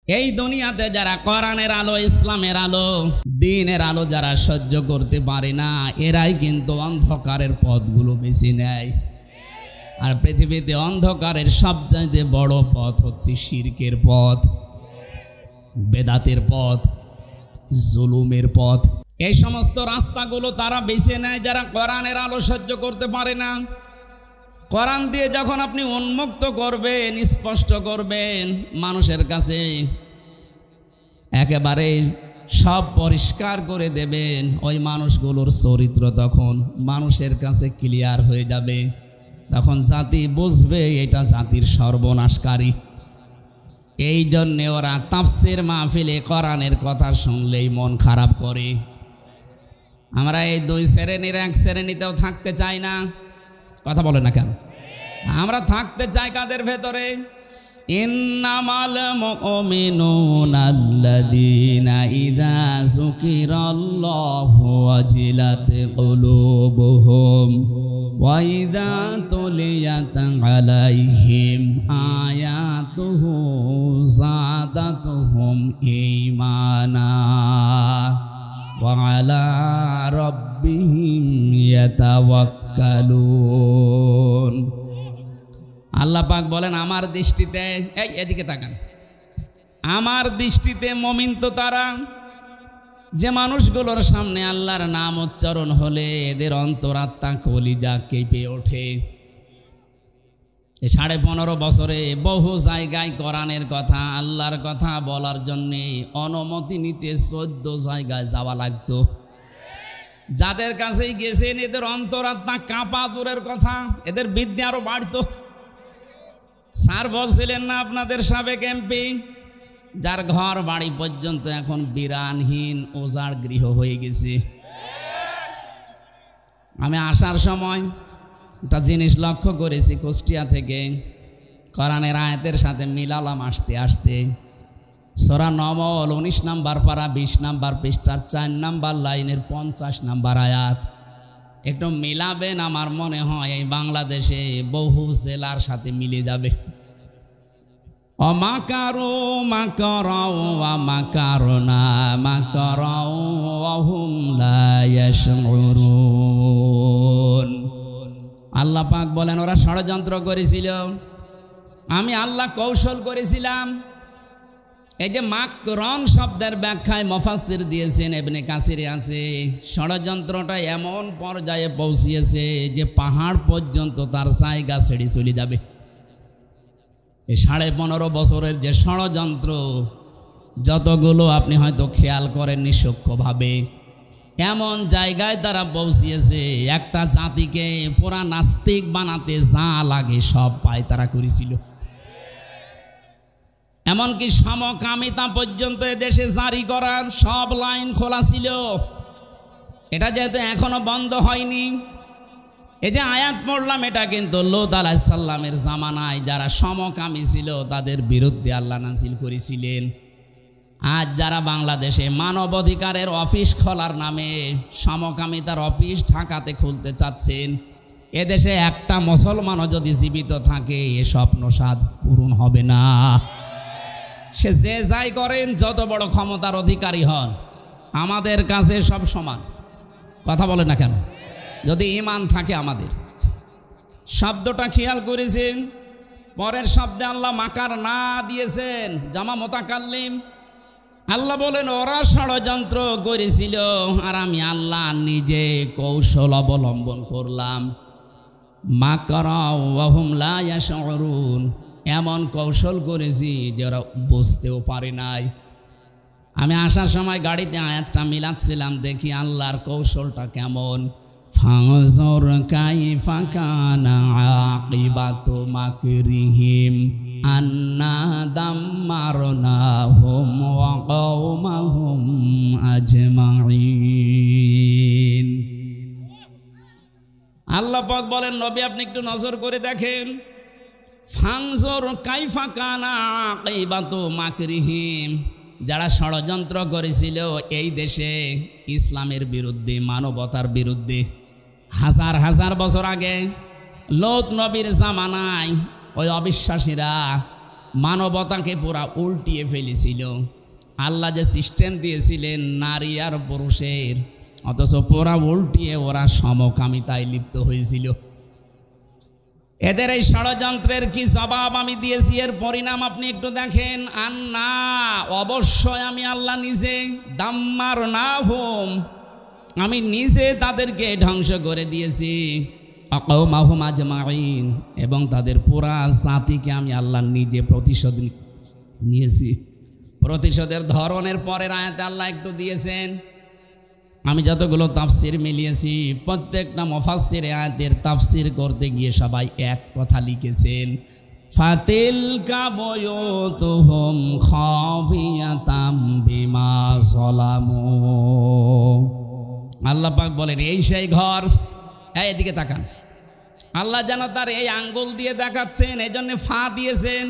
এই দুনিয়াতে যারা কোরআনের আলো, ইসলামের আলো, দ্বীনের আলো যারা সহ্য করতে পারে না, এরাই কিন্তু অন্ধকারের পথগুলো বেছে নেয়। আর পৃথিবীতে অন্ধকারের সবচাইতে বড় পথ হচ্ছে শিরকের পথ, বেদাতের পথ, জুলুমের পথ। এই সমস্ত রাস্তাগুলো তারা বেছে নেয় যারা কোরআনের আলো সহ্য করতে পারে না। কোরআন দিয়ে যখন আপনি উন্মুক্ত করবেন, স্পষ্ট করবেন, মানুষের কাছে একেবারে সব পরিষ্কার করে দেবেন, ওই মানুষগুলোর চরিত্র তখন মানুষের কাছে ক্লিয়ার হয়ে যাবে। তখন জাতি বুঝবে এটা জাতির সর্বনাশকারী। এই জন্যে ওরা তাফসীর মাহফিলে কোরআনের কথা শুনলেই মন খারাপ করে। আমরা এই দুই শ্রেণীর এক শ্রেণীতেও থাকতে চাই না। কথা বলে না কেন? আমরা থাকতে চাই কাদের ভেতরে? ইন্নামাল মুমিনুনা আল্লাযীনা ইযা যুকিরাল্লাহু ওয়াজিলাত কুলুবুহুম ওয়া ইযা তুলিয়াত আলাইহিম আয়াতুহু যাদাতুহুম ঈমানা ওয়া আলা রাব্বিহিম ইয়াতাওয়াক্কালুন। আল্লাহ পাক বলেন আমার দৃষ্টিতে, এই এদিকে তাকান, আমার দৃষ্টিতে মুমিন তো তারা যে মানুষগুলোর সামনে আল্লাহর নাম উচ্চারণ হলে এদের অন্তরাত্মা কলিজা কেঁপে ওঠে। 15.5 বছরে বহু জায়গায় কোরআনের কথা, আল্লাহর কথা বলার জন্যে অনুমতি নিতে 14 জায়গায় যাওয়া লাগতো। যাদের কাছেই গেছেন এদের অন্তরাত্মা কাঁপা দূরের কথা, এদের বিদ্যা আরো বাড়তো। স্যার বলছিলেন না আপনাদের সাবেক এমপি, যার ঘর বাড়ি পর্যন্ত এখন বিরানহীন ওজাড় গৃহ হয়ে গেছে। আমি আসার সময় একটা জিনিস লক্ষ্য করেছি, কুষ্টিয়া থেকে কোরআনের আয়াতের সাথে মিলালাম আসতে আসতে। সূরা নমল 19 নম্বর পারা 20 নম্বর পৃষ্ঠার 4 নম্বর লাইনের 50 নম্বর আয়াত। একটু মিলাবেন, আমার মনে হয় এই বাংলাদেশে বহু জেলার সাথে মিলে যাবে। অমাকারু মাকারাউ ওয়া মাকারনা মাকারাউ ওয়া হুম লা ইয়াশউরুন। আল্লাহ পাক বলেন ওরা ষড়যন্ত্র করেছিল, আমি আল্লাহ কৌশল করেছিলাম। এই যে মাকরন শব্দের ব্যাখ্যায় মুফাসসির দিয়েছেন, ইবনে কাসিরে আছে, ষড়যন্ত্রটা এমন পর্যায়ে পৌঁছিয়েছে যে পাহাড় পর্যন্ত তার জায়গা ছেড়ে চলে যাবে। এই 15.5 বছরের যে ষড়যন্ত্র, যতগুলো আপনি হয়তো খেয়াল করেননি সূক্ষ্মভাবে, এমন জায়গায় তারা পৌঁছিয়েছে একটা জাতিকে পুরা নাস্তিক বানাতে যা লাগে সব পায় তারা করেছিল। এমনকি সমকামিতা পর্যন্ত দেশে জারি করার সব লাইন খোলা ছিল। এটা যেহেতু এখনো বন্ধ হয়নি, এই যে আয়াত পড়লাম এটা কিন্তু লূত আলাইহিস সালামের জামানায় যারা সমকামী ছিল তাদের বিরুদ্ধে আল্লাহ নাযিল করেছিলেন। আজ যারা বাংলাদেশে মানবাধিকারের অফিস খোলার নামে সমকামিতার অফিস ঢাকাতে খুলতে চাচ্ছেন, এদেশে একটা মুসলমানও যদি জীবিত থাকে এ স্বপ্ন সাধ পূরণ হবে না। সে যে যাই করেন, যত বড় ক্ষমতার অধিকারী হন, আমাদের কাছে সব সমান। কথা বলে না কেন? যদি ঈমান থাকে আমাদের। শব্দটা খেয়াল করেছেন, পরের শব্দে আল্লাহ মাকার না দিয়েছেন, জামা মুতাকাল্লিম। আল্লাহ বলেন ওরা ষড়যন্ত্র করেছিল আর আমি আল্লাহ নিজে কৌশল অবলম্বন করলাম। মাকারা ওয়া হুম লা ইয়াশউরুন, এমন কৌশল করেছি যে ওরা বুঝতেও পারে নাই। আমি আসার সময় গাড়িতে আয়াতটা মিলাচ্ছিলাম, দেখি আল্লাহর কৌশলটা কেমন। ফানজুর কাইফা কানা আকিবাতু মাকরিহিম আন্না দাম্মারনাহুম ওয়া কওমাহুম আজমাইন। আল্লাহ পাক বলেন নবী আপনি একটু নজর করে দেখেন, ফানজুর কাইফা কানা আকিবাতু মাকরিহিম, যারা ষড়যন্ত্র করেছিল এই দেশে ইসলামের বিরুদ্ধে, মানবতার বিরুদ্ধে, হাজার হাজার বছর আগে লূত নবীর জামানায় ওই অবিশ্বাসীরা মানবতাকে পুরা উল্টিয়ে ফেলেছিল। আল্লাহ যে সিস্টেম দিয়েছিলেন নারী আর পুরুষের, অথচ পুরা উল্টিয়ে ওরা সমকামিতায় লিপ্ত হয়েছিল। এদের এই ষড়যন্ত্রের কি জবাব আমি দিয়েছি, এর পরিণাম আপনি একটু দেখেন। আন্না, অবশ্যই আমি আল্লাহ নিজে, দাম্মার না হোম, আমি নিজে তাদেরকে ধ্বংস করে দিয়েছি। আকাউমাহুম আজমাইন, এবং তাদের পুরা জাতিকে আমি আল্লাহ নিজে প্রতিশোধ নিয়েছি। প্রতিশোধের ধরনের পরের আয়াতে আল্লাহ একটু দিয়েছেন। আমি যতগুলো তাফসির মিলিয়েছি, প্রত্যেকটা মুফাসসির আয়াতের তাফসির করতে গিয়ে সবাই এক কথা লিখেছেন, ফাতিলকা বুয়ুতুহুম খাফিয়াতাম বিমা যালামু। আল্লাহ পাক বলেন, এই সেই ঘর, এদিকে তাকান। আল্লাহ যেন তার এই আঙ্গুল দিয়ে দেখাচ্ছেন, এই জন্য ফা দিয়েছেন।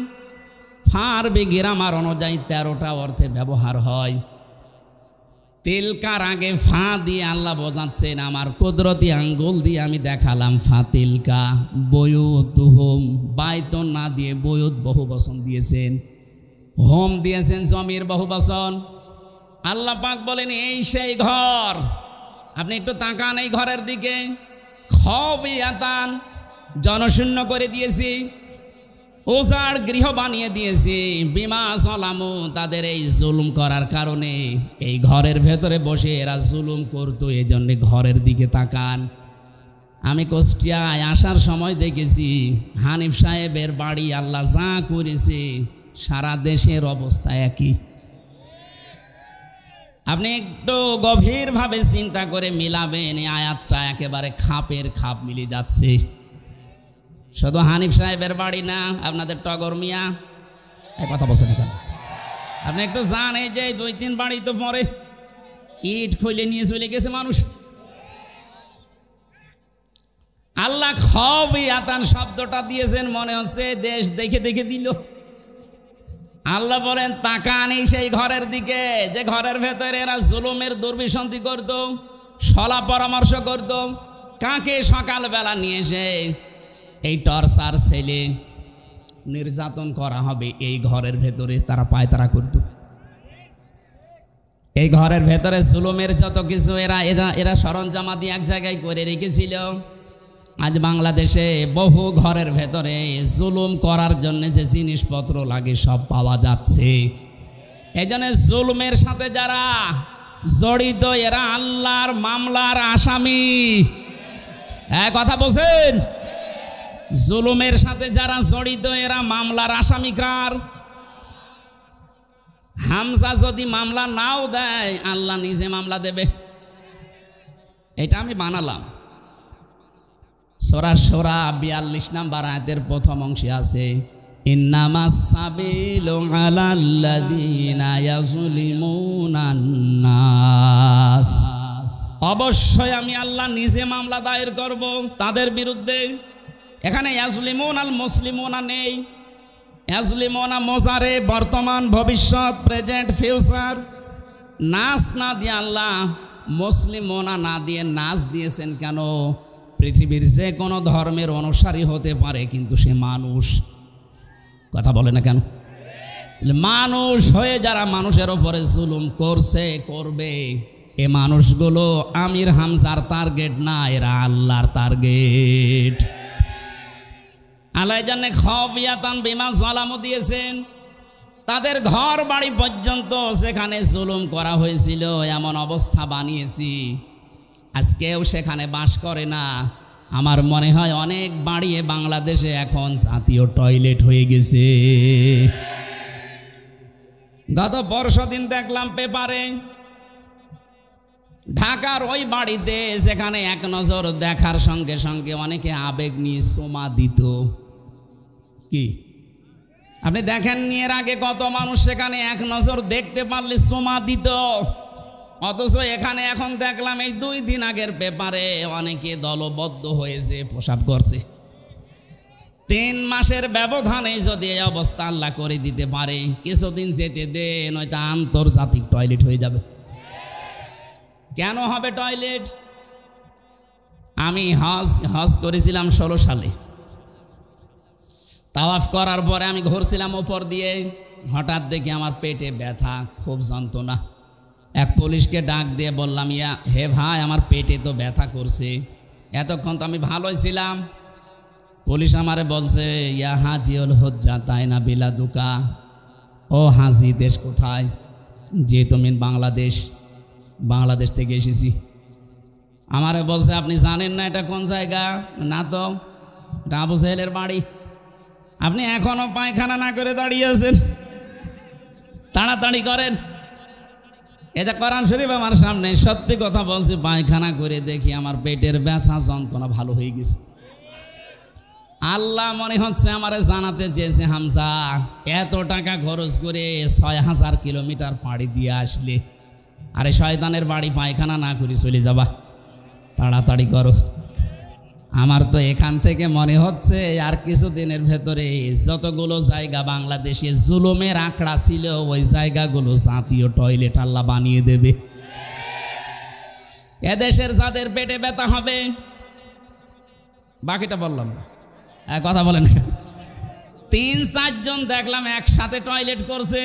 ফার গ্রামার অনুযায়ী 13টা অর্থে ব্যবহার হয়। তিলকার আগে ফা দিয়ে আল্লাহ বোঝাচ্ছেন, আমার কুদরতি আঙ্গুল দিয়ে আমি দেখালাম। ফাতিলকা বুয়ুতুহুম, বাইতুন না দিয়ে বুয়ুত বহু বচন দিয়েছেন, হোম দিয়েছেন জমির বহু বচন। আল্লাহ পাক বলেন, এই সেই ঘর। আপনি একটু তাকান এই ঘরের দিকে। খাফিয়াতান, জনশূন্য করে দিয়েছি, উজাড় গৃহ বানিয়ে দিয়েছি। বিমা যালামু, তাদের এই জুলুম করার কারণে এই ঘরের ভেতরে বসে এরা জুলুম করতো, এই জন্যে ঘরের দিকে তাকান। আমি কুষ্টিয়ায় আসার সময় দেখেছি হানিফ সাহেবের বাড়ি আল্লাহ যা করেছে, সারা দেশের অবস্থা একই। আপনি একটু গভীরভাবে চিন্তা করে মিলাবেন, এই আয়াতটা একেবারে খাপের খাপ মিলে যাচ্ছে। শুধু হানিফ সাহেবের বাড়ি না, আপনাদের টগর মিয়া, এই কথা বলছেন কেন? আপনি একটু জান, এই যে 2-3 বাড়ি তো পরে ইট খুলে নিয়ে চলে গেছে মানুষ। আল্লাহ খাফিয়াতান শব্দটা দিয়েছেন, মনে হচ্ছে দেশ দেখে দেখে দিল। আল্লাহ বলেন, তাকান এই সেই ঘরের দিকে, যে ঘরের ভেতরে এরা জুলুমের দুর্বিসন্ধি করত, সলা পরামর্শ করত। কাকে সকালবেলা নিয়ে এসে এই টর্চার ছেলে নির্যাতন করা হবে, এই ঘরের ভেতরে তারা পায়তারা করত। এই ঘরের ভেতরে জুলুমের যত কিছু এরা সরঞ্জামাদি এক জায়গায় করে রেখেছিল। আজ বাংলাদেশে বহু ঘরের ভেতরে জুলুম করার জন্য যে জিনিসপত্র লাগে সব পাওয়া যাচ্ছে। এই জন্য জুলুমের সাথে যারা জড়িত এরা আল্লাহর মামলার আসামি। কথা বলছেন? জুলুমের সাথে যারা জড়িত এরা মামলার আসামি। কার? হামজা যদি মামলা নাও দেয়, আল্লাহ নিজে মামলা দেবে। এটা আমি বানালাম। সূরা শুরা 42 নম্বর আয়াতের প্রথম অংশে আছে, ইন্নামাস সাবিলু আলাল্লাযীনা ইয়াযলিমুনান নাস। অবশ্যই আমি আল্লাহ নিজে মামলা দায়ের করব তাদের বিরুদ্ধে। এখানে ইয়াজলিমুনাল মুসলিমুনা নেই। ইয়াজলিমুনা মোজারে, বর্তমান, ভবিষ্যৎ, প্রেজেন্ট, ফিউচার। নাস না দিয়ে আল্লাহ মুসলিমুনা না দিয়ে নাস দিয়েছেন কেন? পৃথিবীর যে কোনো ধর্মের অনুসারী হতে পারে, কিন্তু সে মানুষ। কথা বলে না কেন? মানুষ হয়ে যারা মানুষের ওপরে জুলুম করছে, করবে, এ মানুষগুলো আমির হামজার টার্গেট না, এরা আল্লাহর টার্গেট। আল্লাহ জানে খাফিয়াতান বিমা যালামু দিয়েছেন। তাদের ঘর বাড়ি পর্যন্ত সেখানে জুলুম করা হয়েছিল, এমন অবস্থা বানিয়েছি আজকেও সেখানে বাস করে না। আমার মনে হয় অনেক বাড়িয়ে বাংলাদেশে এখন জাতীয় টয়লেট হয়ে গেছে। গত পরশুদিন দেখলাম পেপারে, ঢাকার ওই বাড়িতে সেখানে এক নজর দেখার সঙ্গে সঙ্গে অনেকে আবেগ নিয়ে চুমা দিত। কি আপনি দেখেননি এর আগে কত মানুষ সেখানে এক নজর দেখতে পারলে চুমা দিত? অথচ এখানে এখন দেখলাম এই 2 দিন আগের পেপারে অনেকে দলবদ্ধ হয়েছে, প্রসাব করছে। 3 মাসের ব্যবধানে যদি এই অবস্থা আল্লাহ করে দিতে পারে, কিছুদিন যেতে দেন, ওইটা আন্তর্জাতিক টয়লেট হয়ে যাবে। কেন হবে টয়লেট? আমি হজ করেছিলাম 16 সালে। তাওয়াফ করার পরে আমি ঘুরছিলাম ওপর দিয়ে, হঠাৎ দেখি আমার পেটে ব্যথা, খুব যন্ত্রণা। এক পুলিশকে ডাক দিয়ে বললাম, ইয়া হে ভাই, আমার পেটে তো ব্যথা করছে, এতক্ষণ তো আমি ভালোই ছিলাম। পুলিশ আমারে বলছে, ইয়া হাজিউল হজ্জা তাই না বিলাদুকা, ও হাজি দেশ কোথায়? যে তুমি বাংলাদেশ, বাংলাদেশ থেকে এসেছি। আমারে বলছে, আপনি জানেন না এটা কোন জায়গা? না তো, এটা আবু জাহেলের বাড়ি। আপনি এখনো পায়খানা না করে দাঁড়িয়ে আছেন, তাড়াতাড়ি করেন। এটা কোরআন শরীফ আমার সামনে, সত্যি কথা বলছি। পায়খানা করে দেখি আমার পেটের ব্যথা যন্ত্রণা ভালো হয়ে গেছে। আল্লাহ মনে হচ্ছে আমারে জানাতে চেয়েছে, হামজা এত টাকা খরচ করে ৬,০০০ কিলোমিটার পাড়ি দিয়ে আসলে, আরে শয়তানের বাড়ি পায়খানা না করে চলে যাবা, তাড়াতাড়ি করো। আমার তো এখান থেকে মনে হচ্ছে আর কিছুদিনের ভেতরে যতগুলো জায়গা বাংলাদেশে জুলুমের আখড়া ছিল, ওই জায়গাগুলো জাতীয় টয়লেট আল্লাহ বানিয়ে দেবে। এদেশের যাদের পেটে ব্যথা হবে, বাকিটা বললাম না, কথা বলেন। ৩-৪ জন দেখলাম একসাথে টয়লেট করছে,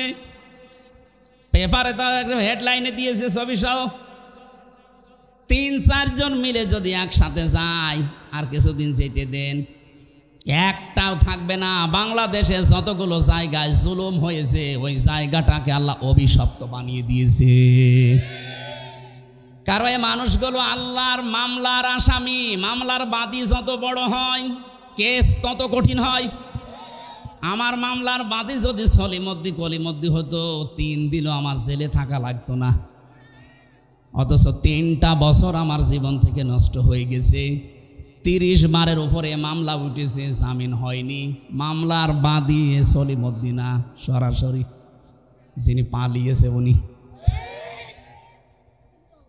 পেপারে তো হেডলাইনে দিয়েছে ছবি সহ। ৩-৪ জন মিলে যদি একসাথে যায়, আর কিছুদিন যেতে দেন, একটাও থাকবে না। বাংলাদেশে যতগুলো জায়গায় জুলুম হয়েছে, ওই জায়গাটাকে আল্লাহ অভিশপ্ত বানিয়ে দিয়েছে। কারণ এই মানুষগুলো আল্লাহর মামলার আসামি। মামলার বাদী যত বড় হয়, কেস তত কঠিন হয়। আমার মামলার বাদী যদি সলিমদ্দি কলিমদ্দি হতো, 3 দিনও আমার জেলে থাকা লাগতো না। অথচ 3টা বছর আমার জীবন থেকে নষ্ট হয়ে গেছে। 30 বারের উপরে মামলা উঠেছে, জামিন হয়নি। মামলার বাদী সলিমদ্দি না, সরাসরি যিনি পালিয়েছে উনি।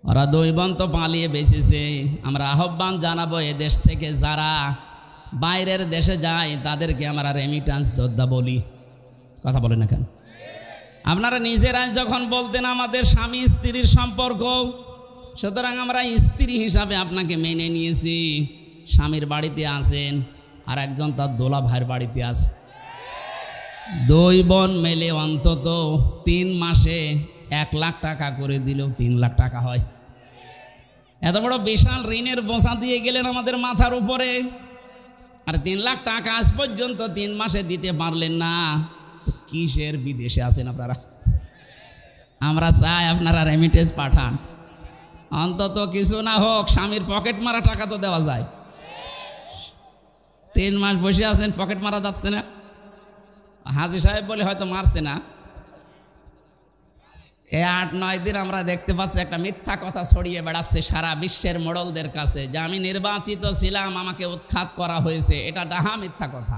ওরা 2 বোন তো পালিয়ে বেঁচেছে। আমরা আহ্বান জানাবো, এদেশ থেকে যারা বাইরের দেশে যায় তাদেরকে আমরা রেমিটান্স যোদ্ধা বলি। কথা বলেন না কেন? আপনারা নিজেরাই যখন বলতেন আমাদের স্বামী স্ত্রীর সম্পর্ক, সুতরাং আমরা স্ত্রী হিসাবে আপনাকে মেনে নিয়েছি। স্বামীর বাড়িতে আছেন, আর একজন তার দোলা ভাইয়ের বাড়িতে আছে। 2 বোন মেলে অন্তত 3 মাসে 1 লাখ টাকা করে দিলেও 3 লাখ টাকা হয়। এত বড় বিশাল ঋণের বোঝা দিয়ে গেলেন আমাদের মাথার উপরে, আর 3 লাখ টাকা আজ পর্যন্ত 3 মাসে দিতে পারলেন না। তো কিসের বিদেশে আছেন আপনারা? আমরা চাই আপনারা রেমিটেন্স পাঠান, অন্তত কিছু না হোক স্বামীর পকেট মারা টাকা তো দেওয়া যায়। 3 মাস বসে আছেন, পকেট মারা যাচ্ছে না। হাজি সাহেব বলে হয়তো মারছে না। এই 8-9 দিন আমরা দেখতে পাচ্ছি একটা মিথ্যা কথা ছড়িয়ে বেড়াচ্ছে সারা বিশ্বের মোড়লদের কাছে, যে আমি নির্বাচিত ছিলাম, আমাকে উৎখাত করা হয়েছে। এটা ডাহা মিথ্যা কথা।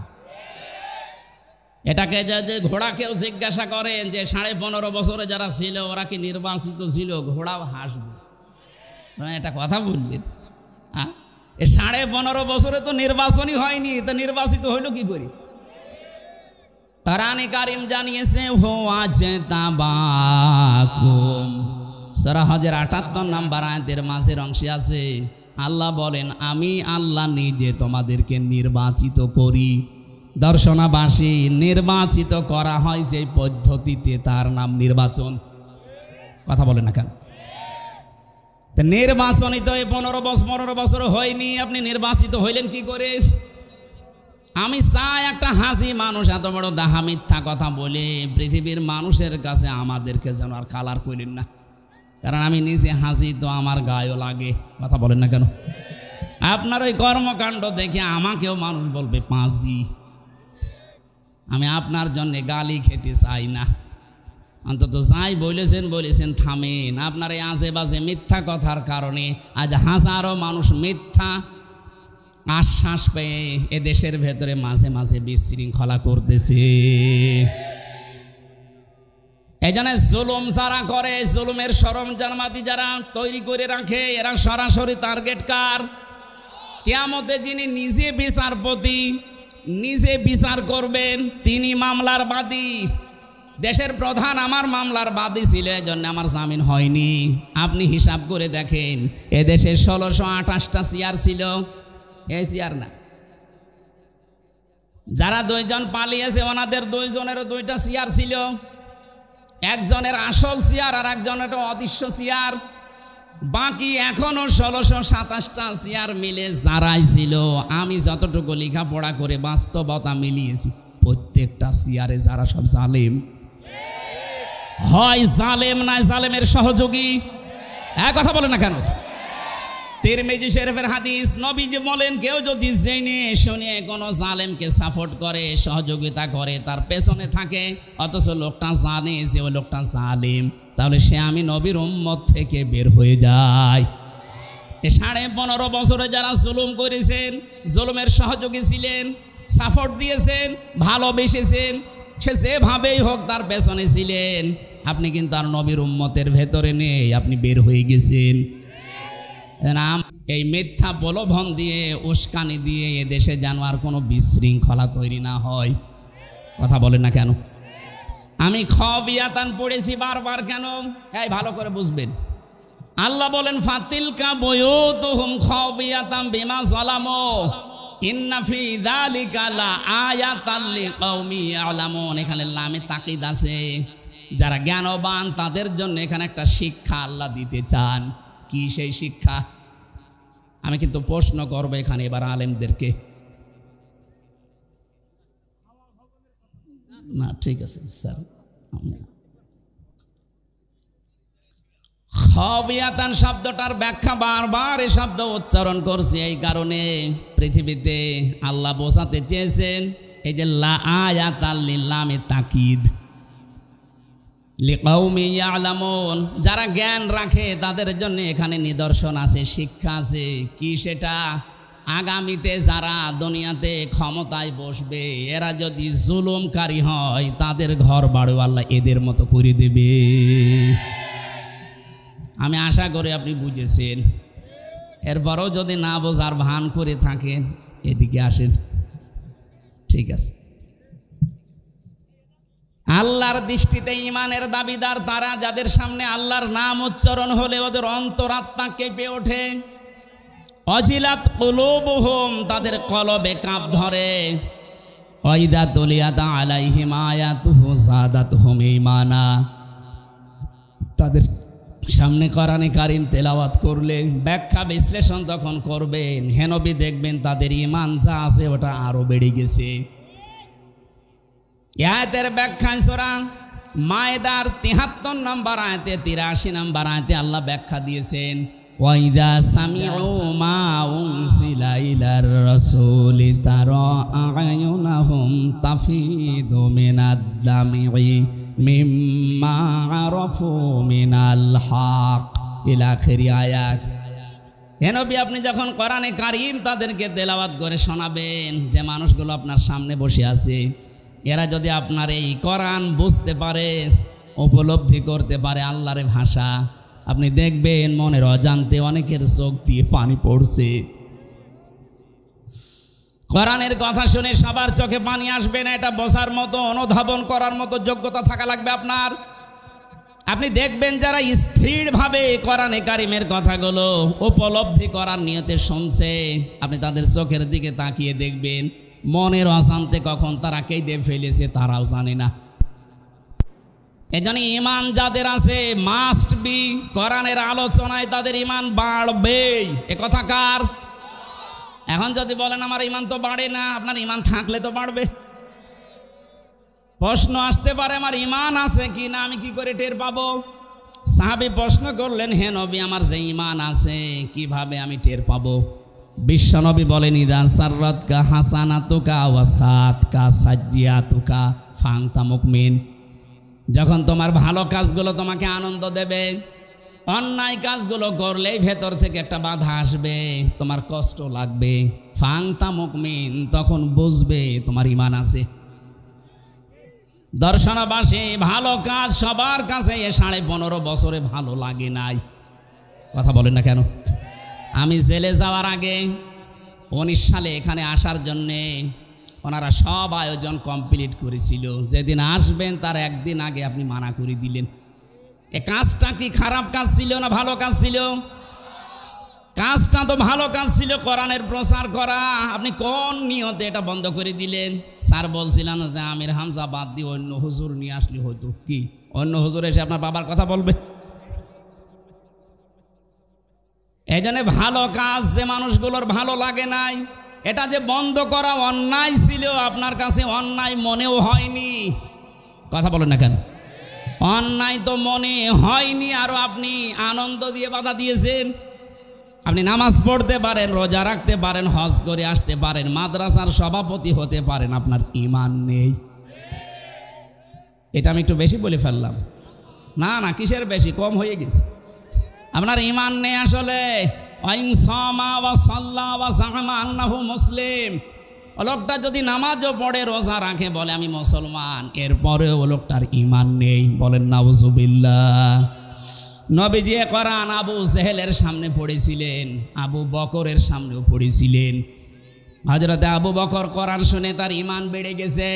এটাকে যে ঘোড়াকেও জিজ্ঞাসা করেন যে 15.5 বছরে যারা ছিল ওরা কি নির্বাচিত ছিল, ঘোড়াও হাসবে। এটা কথা বললেন? হ্যাঁ, 15.5 বছরে তো নির্বাচনই হয়নি, তো নির্বাচিত হইল কি করে? কোরআনে কারিম জানিয়েছে, হুয়া জেতাবাকুম, সূরা হজের 78 নম্বর আয়াতের মাঝের অংশে আছে, আল্লাহ বলেন, আমি আল্লাহ নিজে তোমাদেরকে নির্বাচিত করি। দর্শনাবাসী নির্বাচিত করা হয় যে পদ্ধতিতে, তার নাম নির্বাচন। কথা বলেন না কেন? নির্বাচনই তো 15 বছর হয়নি, আপনি নির্বাচিত হইলেন কি করে? আমি চাই একটা হাসি মানুষ এত বড় ডাহা মিথ্যা কথা বলে পৃথিবীর মানুষের কাছে আমাদেরকে যেন আর কালার করেন না। কারণ আমি নিজে হাসি তো আমার গায়েও লাগে। কথা বলেন না কেন? আপনার ওই কর্মকাণ্ড দেখে আমাকেও মানুষ বলবে পাঁচি। আমি আপনার জন্য গালি খেতে চাই না। অন্তত যাই বলেছেন থামেন। আপনার এই আজে বাজে মিথ্যা কথার কারণে আজ হাজারো মানুষ মিথ্যা আশ্বাস পেয়ে এদেশের ভেতরে মাঝে মাঝে বিশৃঙ্খলা করতেছে। এই জন্য জুলুম যারা করে, জুলুমের সরঞ্জামাদি যারা তৈরি করে রাখে, এরা সরাসরি টার্গেট কার? কিয়ামতে যিনি নিজে বিচারপতি, নিজে বিচার করবেন, তিনি মামলার বাদী। দেশের প্রধান আমার মামলার বাদী ছিল, এই জন্য আমার জামিন হয়নি। আপনি হিসাব করে দেখেন, এদেশে 1628টা চেয়ার ছিল। এই চেয়ার না, যারা দুইজন পালিয়েছে ওনাদের দুইজনেরও দুইটা চেয়ার ছিল, একজনের আসল চেয়ার আর একজনের অদৃশ্য চেয়ার। বাকি এখনো 1627টা চেয়ার মিলে যারাই ছিল, আমি যতটুকু লেখাপড়া করে বাস্তবতা মিলিয়েছি, প্রত্যেকটা চেয়ারে যারা সব জালেম, হয় জালেম নয় জালেমের সহযোগী। এক কথা বলে না কেন? তিরমিজি শরীফের হাদিস, নবীজি বলেন কেউ যদি জেনে শুনে কোনো জালেমকে সাপোর্ট করে, সহযোগিতা করে, তার পেছনে থাকে, অথচ লোকটা জানে যে ওই লোকটা জালেম, তাহলে সে আমি নবীর উম্মত থেকে বের হয়ে যায়। 15.5 বছরে যারা জুলুম করেছেন, জুলুমের সহযোগী ছিলেন, সাপোর্ট দিয়েছেন, ভালোবেসেছেন, সে যেভাবেই হোক তার পেছনে ছিলেন, আপনি কিন্তু আর নবীর উম্মতের ভেতরে নেই, আপনি বের হয়ে গেছেন। এই মিথ্যা প্রলোভন দিয়ে, উস্কানি দিয়ে এদেশে যেন আর কোনো বিশৃঙ্খলা তৈরি না হয়। কথা বলেন না কেন? আমি খাবিয়াতান পড়েছি বারবার, কেন? এই ভালো করে বুঝবেন। আল্লাহ বলেন ফাতিলকা বুয়ুতুহুম খাবিয়াতাম বিমা যালামু ইন্না ফি যালিকা লা আয়াতাল লিকাউমি ইয়ালামুন। এখানে লামে তাকিদ আছে, যারা জ্ঞানবান তাদের জন্য এখানে একটা শিক্ষা আল্লাহ দিতে চান। কি সেই শিক্ষা? আমি কিন্তু প্রশ্ন করবো এখানে এবার আলেমদেরকে। না ঠিক আছে স্যার, খাবিয়াতান শব্দটার ব্যাখ্যা বারবার এই শব্দ উচ্চারণ করছি এই কারণে, পৃথিবীতে আল্লাহ বোঝাতে চেয়েছেন এই যে লা আয়াতাল লিলামে তাকিদ লিকাউমি ইয়ালামুন, যারা জ্ঞান রাখে তাদের জন্য এখানে নিদর্শন আছে, শিক্ষা আছে। কি সেটা? আগামীতে যারা দুনিয়াতে ক্ষমতায় বসবে, এরা যদি জুলুমকারী হয়, তাদের ঘর বাড়ি আল্লাহ এদের মতো করে দেবে। আমি আশা করি আপনি বুঝেছেন। এরপরও যদি না বোঝার ভান করে থাকেন, এদিকে আসেন। ঠিক আছে। আল্লাহর দৃষ্টিতে ইমানের দাবিদার তারা, যাদের সামনে আল্লাহর নাম উচ্চারণ হলে ওদের অন্তরাত্মা কেঁপে ওঠে। অজিলাত কুলুবুহুম, তাদের কলবে কাঁপ ধরে। ওয়াইদা তুলিয়াত আলাইহিম আয়াতুহু যাদাতহুম ঈমানা, তাদের সামনে কোরআনে কারীম তেলাওয়াত করলে, ব্যাখ্যা বিশ্লেষণ তখন করবেন, হে নবী দেখবেন তাদের ঈমান যা আছে ওটা আরো বেড়ে গেছে। আয়াতের ব্যাখ্যায় সূরা মায়েদার 73 নম্বর আয়াতে 83 নম্বর আয়াতে আল্লাহ ব্যাখ্যা দিয়েছেন, ওয়াইদা সামিউ মা উনসিলা ইলার রাসূলি তারা আ'য়ুনাহুম তাফিদু মিনাদ দামি মিম্মা আরাফু মিনাল হক ইলা আখিরি আয়াত। হে নবী আপনি যখন কোরআনে কারীম তাদেরকে তেলাওয়াত করে শোনাবেন, যে মানুষগুলো আপনার সামনে বসে আছে, এরা যদি আপনার এই কোরআন বুঝতে পারে, উপলব্ধি করতে পারে আল্লাহর ভাষা, আপনি দেখবেন মনের অজান্তে অনেকের চোখ দিয়ে পানি পড়ছে। কোরআনের কথা শুনে সবার চোখে পানি আসবে না, এটা বোঝার মতো, অনুধাবন করার মতো যোগ্যতা থাকা লাগবে আপনার। আপনি দেখবেন যারা স্থিরভাবে কোরআনে কারীমের কথাগুলো উপলব্ধি করার নিয়তে শুনছে, আপনি তাদের চোখের দিকে তাকিয়ে দেখবেন মনের অশান্তি কখন তারা কেঁদে ফেলেছে তারাও জানে না। এজন্য ঈমান যাদের আছে মাস্ট বি, কোরআনের আলোচনায় তাদের ঈমান বাড়বে। এ কথা কার? এখন যদি বলেন আমার ঈমান তো বাড়ে না, আপনার ঈমান থাকলে তো বাড়বে। প্রশ্ন আসতে পারে আমার ঈমান আছে কি না, আমি কি করে টের পাবো? সাহাবী প্রশ্ন করলেন, হে নবী আমার যে ঈমান আছে কিভাবে আমি টের পাবো? বিশ্বনবী বলেন, ইদা সাররাতকা হাসানাতুকা ওয়া সাতকা সাজ্জিয়াতুকা ফাংতা মুকমিন, যখন তোমার ভালো কাজগুলো তোমাকে আনন্দ দেবে, অন্যায় কাজগুলো করলেই ভেতর থেকে একটা বাধা আসবে, তোমার কষ্ট লাগবে, ফাংতা মুকমিন, তখন বুঝবে তোমার ঈমান আছে। দর্শনবাসী ভালো কাজ সবার কাছে 15.5 বছরে ভালো লাগে নাই। কথা বলেন না কেন? আমি জেলে যাওয়ার আগে 19 সালে এখানে আসার জন্যে ওনারা সব আয়োজন কমপ্লিট করেছিল। যেদিন আসবেন তার একদিন আগে আপনি মানা করে দিলেন। এ কাজটা কি খারাপ কাজ ছিল না ভালো কাজ ছিল? কাজটা তো ভালো কাজ ছিল, কোরআনের প্রচার করা। আপনি কোন নিয়তে এটা বন্ধ করে দিলেন? স্যার বলছিলেন যে আমির হামজা বাদ দিয়ে অন্য হুজুর নিয়ে আসলে হতো। কি অন্য হুজুর এসে আপনার বাবার কথা বলবে? এই জন্য ভালো কাজ যে মানুষগুলোর ভালো লাগে নাই, এটা যে বন্ধ করা অন্যায় ছিল, আপনার কাছে অন্যায় মনেও হয়নি। কথা বলেন না কেন? অন্যায় তো মনে হয়নি, আরো আপনি আনন্দ দিয়ে বাধা দিয়েছেন। আপনি নামাজ পড়তে পারেন, রোজা রাখতে পারেন, হজ করে আসতে পারেন, মাদ্রাসার সভাপতি হতে পারেন, আপনার ঈমান নেই। এটা আমি একটু বেশি বলে ফেললাম। না না, কিসের বেশি, কম হয়ে গেছে। আপনার ঈমান নেই আসলে। মুসলিম লোকটা যদি নামাজও পড়ে, রোজা রাখে, বলে আমি মুসলমান, এরপরেও লোকটার ঈমান নেই। বলেন নাউজুবিল্লাহ। নবীজি কোরআন আবু জেহেলের সামনে পড়েছিলেন, আবু বকরের সামনেও পড়েছিলেন। হযরতে আবু বকর কোরআন শুনে তার ঈমান বেড়ে গেছে,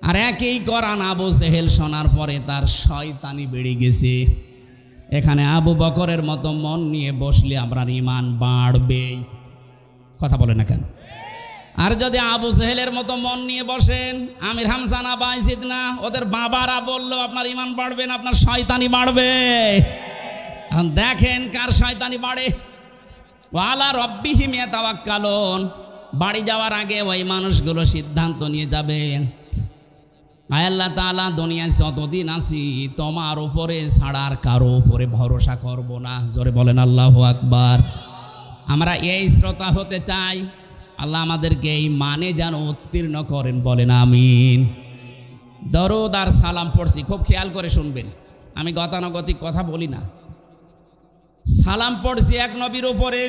আর একই কোরআন আবু জেহেল শোনার পরে তার শয়তানি বেড়ে গেছে। এখানে আবু বকরের মতো মন নিয়ে বসলে আপনার ঈমান বাড়বেই। কথা বলে না কেন? আর যদি আবু জেহেলের মতো মন নিয়ে বসেন, আমির হামজা না বাইজিদ না, ওদের বাবারা বললেও আপনার ঈমান বাড়বে না, আপনার শয়তানি বাড়বে। এখন দেখেন কার শয়তানি বাড়ে। ওয়ালা রব্বিহিম ইয়াতাওয়াক্কালুন। বাড়ি যাওয়ার আগে ওই মানুষগুলো সিদ্ধান্ত নিয়ে যাবেন, আয় আল্লাহ তাআলা, দুনিয়ায় যতদিন আছি তোমার উপরে ছাড়া আর কারো উপরে ভরসা করব না। জোরে বলেন আল্লাহু আকবার। আমরা এই শ্রোতা হতে চাই। আল্লাহ আমাদেরকে এই মানে যেন উত্তীর্ণ করেন, বলেন আমিন। দরুদ আর সালাম পড়ছি, খুব খেয়াল করে শুনবেন, আমি গতানুগতিক কথা বলি না। সালাম পড়ছি এক নবীর উপরে।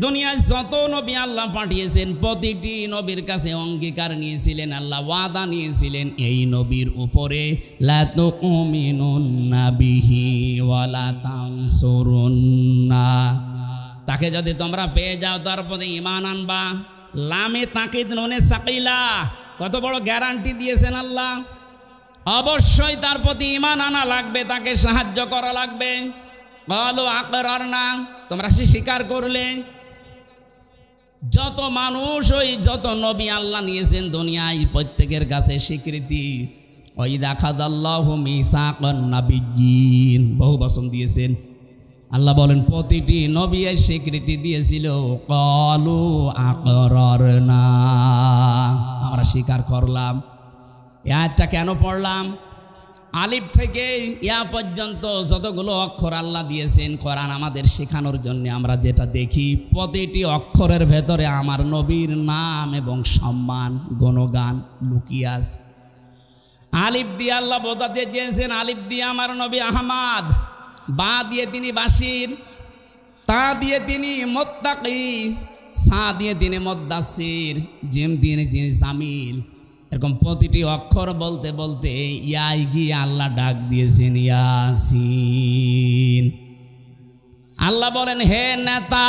দুনিয়ায় যত নবী আল্লাহ পাঠিয়েছেন, প্রতিটি নবীর কাছে অঙ্গীকার নিয়েছিলেন, আল্লাহ ওয়াদা নিয়েছিলেন, এই নবীর উপরে লা তুমিনুন্না বিহি ওয়া লা তানসুরুন্না। তাকে যদি তোমরা পেয়ে যাও, তার প্রতি ঈমান আনবা। লামে তাকিদ নুনে সাকিলা, কত বড় গ্যারান্টি দিয়েছেন আল্লাহ। অবশ্যই তার প্রতি ঈমান আনা লাগবে, তাকে সাহায্য করা লাগবে। ক্বালু আকরারনা, তোমরা স্বীকার করলে। যত মানুষ, ওই যত নবী আল্লাহ নিয়েছেন দুনিয়ায়, প্রত্যেকের কাছে স্বীকৃতি। ওয়াইযা আখাযাল্লাহু মিসাকান নাবিয়্যিন, বহু বচন দিয়েছেন। আল্লাহ বলেন প্রতিটি নবী এর স্বীকৃতি দিয়েছিল, ক্বালু আকরারনা, আমরা স্বীকার করলাম। এই আয়াতটা কেন পড়লাম? আলিফ থেকে ইয়া পর্যন্ত যতগুলো অক্ষর আল্লাহ দিয়েছেন কোরআন আমাদের শেখানোর জন্য, আমরা যেটা দেখি প্রতিটি অক্ষরের ভেতরে আমার নবীর নাম এবং সম্মান, গুণগান লুকিয়ে আছে। আলিফ দিয়ে আল্লাহ বোঝাতে দিয়েছেন, আলিফ দিয়ে আমার নবী আহমদ, বা দিয়ে তিনি বাশির, তা দিয়ে তিনি মুত্তাকি, সা দিয়ে তিনি মুদ্দাসির, জিম দিয়ে তিনি জামিল। এরকম প্রতিটি অক্ষর বলতে বলতে ইয়াই গিয়ে আল্লাহ ডাক দিয়েছেন ইয়াসিন। আল্লাহ বলেন, হে নেতা,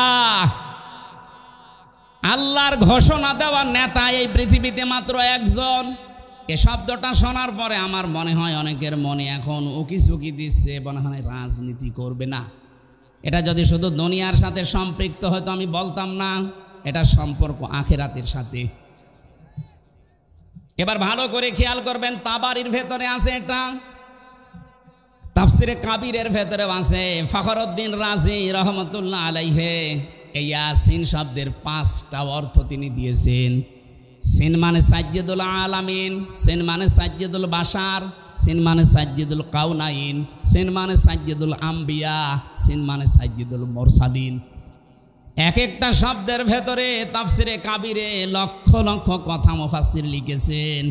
আল্লাহর ঘোষণা দেওয়ার নেতা এই পৃথিবীতে মাত্র একজন। এ শব্দটা শোনার পরে আমার মনে হয় অনেকের মনে এখন উকিঝুঁকি দিচ্ছে, মনে হয় রাজনীতি করবে না। এটা যদি শুধু দুনিয়ার সাথে সম্পৃক্ত হয়তো আমি বলতাম না, এটা সম্পর্ক আখিরাতের সাথে। এবার ভালো করে খেয়াল করবেন, তাবারির ভেতরে আছে এটা, তাফসিরে কাবিরের ভেতরে আছে। ফখরুদ্দিন রাজি রহমতুল্লাহ আলাইহে এই ইয়াসিন শব্দের 5টা অর্থ তিনি দিয়েছেন। সিন মানে সাজ্জিদুল আলামিন, সিন মানে সাজ্জিদুল বাশার, সিন মানে সাজ্জিদুল কাউনাইন, সিন মানে সাজ্জিদুল আম্বিয়া, সিন মানে সাজ্জিদুল মুরসালিন। এক একটা শব্দের ভেতরে তাফসিরে কাবিরে লক্ষ লক্ষ কথা মুফাসসির লিখেছেন।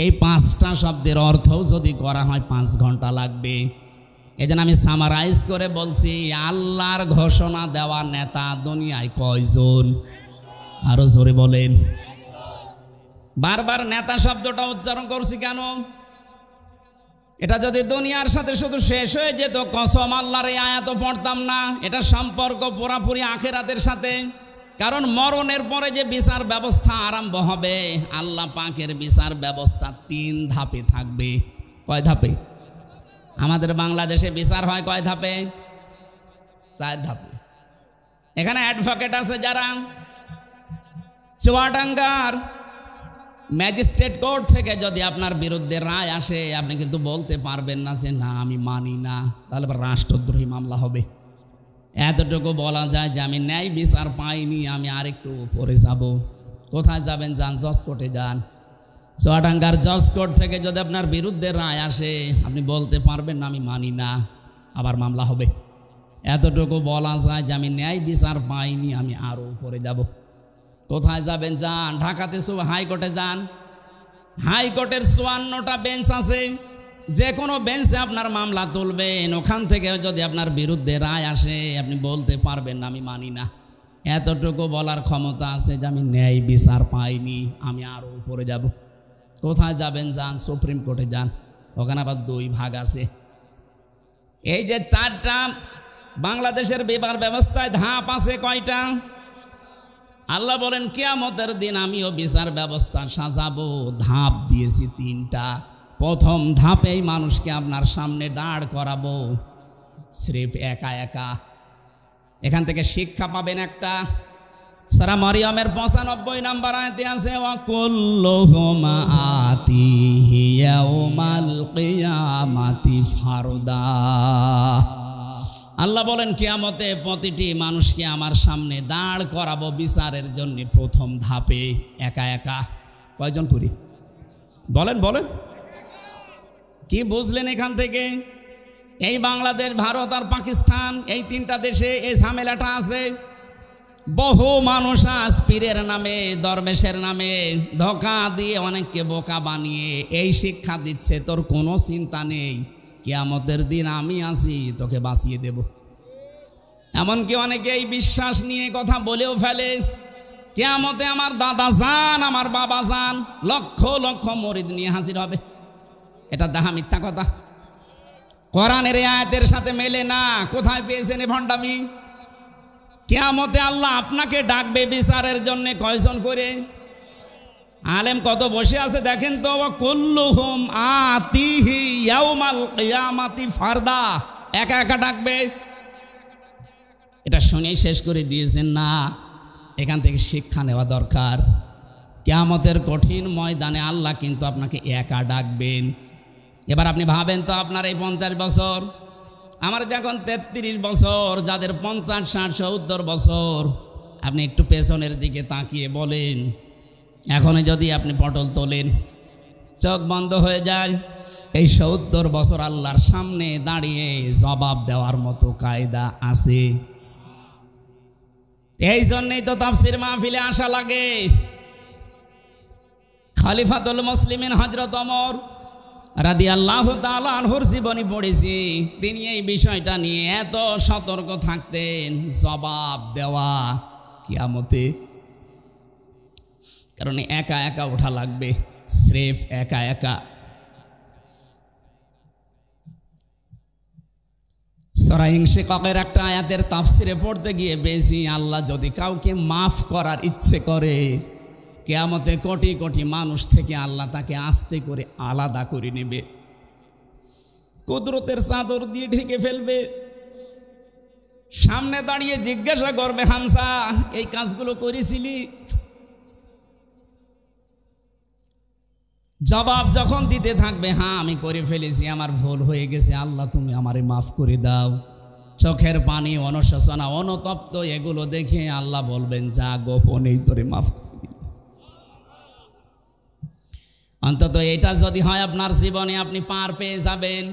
এই 5টা শব্দের অর্থও যদি করা হয় 5 ঘন্টা লাগবে। এজন্য আমি সামারাইজ করে বলছি, আল্লাহর ঘোষণা দেওয়া নেতা দুনিয়ায় কয়জন? আরো জোরে বলেন। বারবার নেতা শব্দটা উচ্চারণ করছি কেন? এটা যদি দুনিয়ার সাথে শুধু শেষ হয়ে যেত, কসম আল্লাহর এই আয়াতও পড়তাম না। এটা সম্পর্ক পুরাপুরি আখিরাতের সাথে। কারণ মরণের পরে যে বিচার ব্যবস্থা আরম্ভ হবে, আল্লাহ পাকের বিচার ব্যবস্থা 3 ধাপে থাকবে। কয় ধাপে? আমাদের বাংলাদেশে বিচার হয় কয় ধাপে? 4 ধাপে। এখানে অ্যাডভোকেট আছে যারা চুয়াডাঙ্গার ম্যাজিস্ট্রেট কোর্ট থেকে যদি আপনার বিরুদ্ধে রায় আসে, আপনি কিন্তু বলতে পারবেন না যে না আমি মানি না, তাহলে রাষ্ট্রদ্রোহী মামলা হবে। এতটুকু বলা যায় যে আমি ন্যায় বিচার পাইনি, আমি আরেকটু পরে যাব। কোথায় যাবেন? যান জজ কোর্টে যান। চুয়াডাঙ্গার জজ কোর্ট থেকে যদি আপনার বিরুদ্ধে রায় আসে, আপনি বলতে পারবেন না আমি মানি না, আবার মামলা হবে। এতটুকু বলা যায় যে আমি ন্যায় বিচার পাইনি, আমি আরও উপরে যাব। কোথায় যাবেন? যান ঢাকাতে হাইকোর্টে যান। হাইকোর্টের 54টা বেঞ্চ আছে, যে কোনো বেঞ্চে আপনার মামলা তুলবেন। ওখান থেকে যদি আপনার বিরুদ্ধে রায় আসে, আপনি বলতে পারবেন না আমি মানি না। এতটুকু বলার ক্ষমতা আছে যে আমি ন্যায় বিচার পাইনি, আমি আরও উপরে যাব। কোথায় যাবেন? যান সুপ্রিম কোর্টে যান। ওখানে আবার 2 ভাগ আছে। এই যে 4টা বাংলাদেশের বিচার ব্যবস্থায় ধাপ আছে, কয়টা? আল্লাহ বলেন কিয়ামতের দিন আমিও বিচার ব্যবস্থা সাজাবো, ধাপ দিয়েছি 3টা। প্রথম ধাপেই মানুষকে আপনার সামনে দাঁড় করাবো, স্রেফ একা একা। এখান থেকে শিক্ষা পাবেন একটা। সূরা মরিয়মের 95 নম্বর আয়াতে আছে ওয়াকুল্লুহুম আতিহি ইয়াউমাল কিয়ামাতি ফারদা। আল্লাহ বলেন কিয়ামতে প্রতিটি মানুষকে আমার সামনে দাঁড় করাবো বিচারের জন্য, প্রথম ধাপে একা একা। কয়জন করি? বলেন বলেন, কি বুঝলেন এখান থেকে? এই বাংলাদেশ, ভারত আর পাকিস্তান, এই 3টা দেশে এই ঝামেলাটা আছে। বহু মানুষ আজ পীরের নামে, দরবেশের নামে ধোঁকা দিয়ে অনেককে বোকা বানিয়ে এই শিক্ষা দিচ্ছে, তোর কোনো চিন্তা নেই, কিয়ামতের দিন আমি আছি, তোকে বাঁচিয়ে দেব। এমনকি অনেকে এই বিশ্বাস নিয়ে কথা বলেও ফেলে, কিয়ামতে আমার দাদা যান, আমার বাবা যান, লক্ষ লক্ষ মুরিদ নিয়ে হাজির হবে। এটা দেখা মিথ্যা কথা, কোরআনের আয়াতের সাথে মেলে না। কোথায় পেয়েছেন এ ভণ্ডামি? কিয়ামতে আল্লাহ আপনাকে ডাকবে বিচারের জন্য, কয়জন করে? আলেম কত বসে আছে দেখেন তো। কুল্লুহুম আতিহি ইয়াউমাল কিয়ামাতি ফারদা, একা একা ডাকবে। এটা শুনেই শেষ করে দিয়েছেন না? এখান থেকে শিক্ষা নেওয়া দরকার। কিয়ামতের কঠিন ময়দানে আল্লাহ কিন্তু আপনাকে একা ডাকবেন। এবার আপনি ভাবেন তো, আপনার এই 50 বছর, আমার যখন 33 বছর, যাদের 50, 60, 70 বছর, আপনি একটু পেছনের দিকে তাকিয়ে বলেন, এখনই যদি আপনি পটল তোলেন, চোখ বন্ধ হয়ে যায়, এই 70 বছর আল্লাহর সামনে দাঁড়িয়ে জবাব দেওয়ার মতো কায়দা আছে? এই জন্যই তো তাফসীর মাহফিলে আসা লাগে। খলিফাতুল মুসলিমিন হযরত ওমর রাদিয়াল্লাহু তাআলা আনহুর জীবনী পড়েছি, তিনি এই বিষয়টা নিয়ে এত সতর্ক থাকতেন, জবাব দেওয়া কিয়ামতে। কারণ একা একা ওঠা লাগবে, স্রেফ একা একা। সূরা ইনশিকাকের একটা আয়াতের তাফসিরে পড়তে গিয়ে বেশি, আল্লাহ যদি কাউকে মাফ করার ইচ্ছে করে, কিয়ামতে কোটি কোটি মানুষ থেকে আল্লাহ তাকে আস্তে করে আলাদা করে নেবে, কুদরতের চাদর দিয়ে ঢেকে ফেলবে। সামনে দাঁড়িয়ে জিজ্ঞাসা করবে, হামজা এই কাজগুলো করেছিলি? জবাব যখন দিতে থাকবে, হ্যাঁ আমি করে ফেলেছি, আমার ভুল হয়ে গেছে, আল্লাহ তুমি আমারে মাফ করে দাও, চোখের পানি, অনুশোচনা, অনুতপ্ত, এগুলো দেখে আল্লাহ বলবেন, যা গোপনেই তোরে মাফ করে দিল। অন্তত এটা যদি হয় আপনার জীবনে, আপনি পার পেয়ে যাবেন।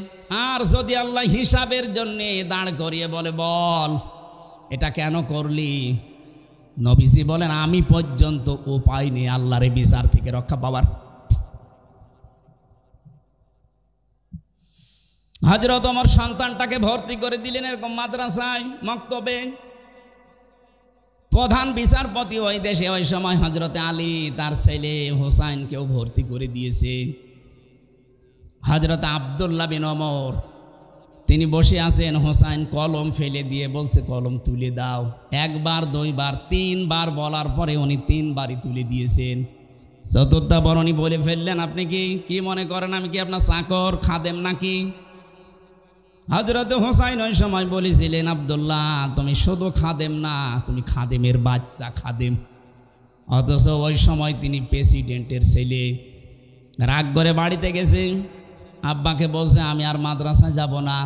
আর যদি আল্লাহ হিসাবের জন্য দাঁড় করিয়ে বলে, বল এটা কেন করলি, নবীজি বলেন আমি পর্যন্ত উপায় নেই আল্লাহর বিচার থেকে রক্ষা পাওয়ার। হযরত ওমর সন্তানটাকে ভর্তি করে দিলেন এরকম মাদ্রাসায়, মক্তবে। প্রধান বিচারপতি ওই দেশে ওই সময় হযরতে আলী, তার ছেলে হোসাইনকেও ভর্তি করে দিয়েছে। হযরত আব্দুল্লাহ বিন ওমর তিনি বসে আছেন, হোসাইন কলম ফেলে দিয়ে বলছে কলম তুলে দাও। একবার, দুইবার, 3 বার বলার পরে উনি 3 বারই তুলে দিয়েছেন। চতুর্থবার উনি বলে ফেললেন, আপনি কি মনে করেন আমি কি আপনার চাকর খাদেম নাকি? হযরত হোসাইন ওই সময় বলেছিলেন, আব্দুল্লাহ তুমি শুধু খাদেম না, তুমি খাদেমের বাচ্চা খাদেম। অথচ ওই সময় তিনি প্রেসিডেন্টের ছেলে। রাগ করে বাড়িতে গেছে, আব্বাকে বলছে আমি আর মাদ্রাসায় যাব না।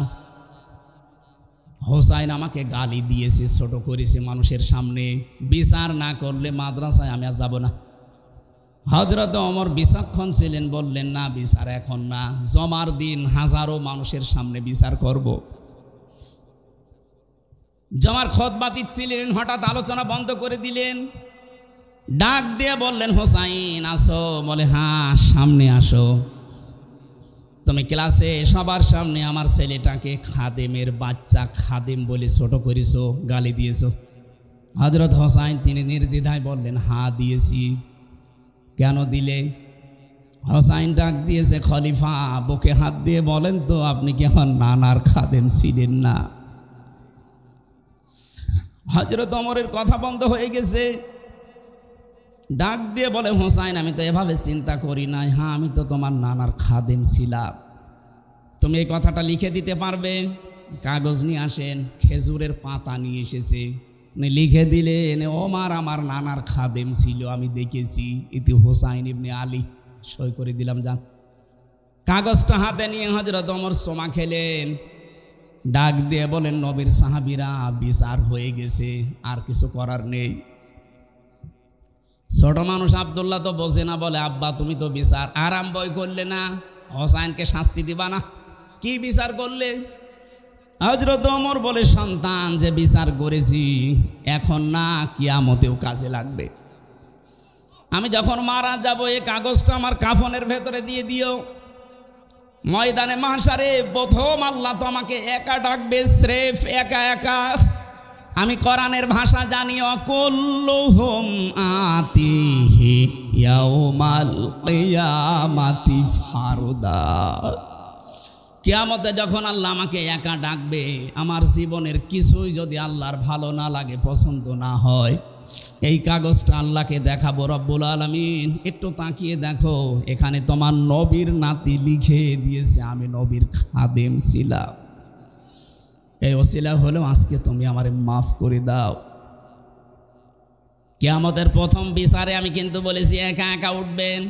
হোসাইন আমাকে গালি দিয়েছে, ছোট করেছে মানুষের সামনে, বিচার না করলে মাদ্রাসায় আমি আর যাব না। হযরত ওমর বিচক্ষণ ছিলেন, বললেন না বিচার এখন না, জমার দিন হাজারো মানুষের সামনে বিচার করব। জমার খুতবা দিচ্ছিলেন, হঠাৎ আলোচনা বন্ধ করে দিলেন, ডাক দিয়ে বললেন হোসাইন আসো। বলে হ্যাঁ সামনে আসো। তুমি ক্লাসে সবার সামনে আমার ছেলেটাকে খাদেমের বাচ্চা খাদেম বলে ছোট করেছো, গালি দিয়েছো। হযরত হোসাইন তিনি নির্দ্বিধায় বললেন হ্যাঁ দিয়েছি। কেন দিলে? হোসাইন ডাক দিয়েছে, খলিফা বুকে হাত দিয়ে বলেন তো আপনি কি আমার নানার খাদেম ছিলেন না? হযরত ওমরের কথা বন্ধ হয়ে গেছে। ডাক দিয়ে বলে হোসাইন আমি তো এভাবে চিন্তা করি নাই, হ্যাঁ আমি তো তোমার নানার খাদেম ছিলাম। তুমি এই কথাটা লিখে দিতে পারবে? কাগজ নিয়ে আসেন। খেজুরের পাতা নিয়ে এসেছে, লিখে দিলেন ওমর আমার নানার খাদেম ছিল, আমি দেখেছি, ইতি হোসাইন ইবনে আলী। সই করে দিলাম, যান। কাগজটা হাতে নিয়ে হযরত ওমর সোমা খেলেন। ডাক দিয়ে বলেন নবীর সাহাবীরা বিচার হয়ে গেছে, আর কিছু করার নেই। ছোট মানুষ আব্দুল্লাহ তো বোঝে না, বলে আব্বা তুমি তো বিচার আরম্ভই করলে না, হোসাইনকে শাস্তি দিবা না, কি বিচার করলে? হযরত ওমর বলে সন্তান যে বিচার করেছি এখন না, কিয়ামতেও কাজে লাগবে। আমি যখন মারা যাব এই কাগজটা আমার কাফনের ভেতরে দিয়ে দিও। ময়দানে মাহশারে প্রথম আল্লাহ তো আমাকে একা ডাকবে, স্রেফ একা একা। আমি কোরআনের ভাষা জানি, অকুল্লুহুম আতিহি ইয়াউমাল কিয়ামাতি ফারদা। কিয়ামতে যখন আল্লাহ আমাকে একা ডাকবে, আমার জীবনের কিছুই যদি আল্লাহর ভালো না লাগে, পছন্দ না হয়, এই কাগজটা আল্লাহকে দেখাবো। রব্বুল আলামিন একটু তাকিয়ে দেখো, এখানে তোমার নবীর নাতি লিখে দিয়েছে আমি নবীর খাদেম ছিলাম, এই ওসিলা হলো আজকে তুমি আমারে মাফ করে দাও। কিয়ামতের প্রথম বিচারে আমি কিন্তু বলেছি একা একা উঠবেন।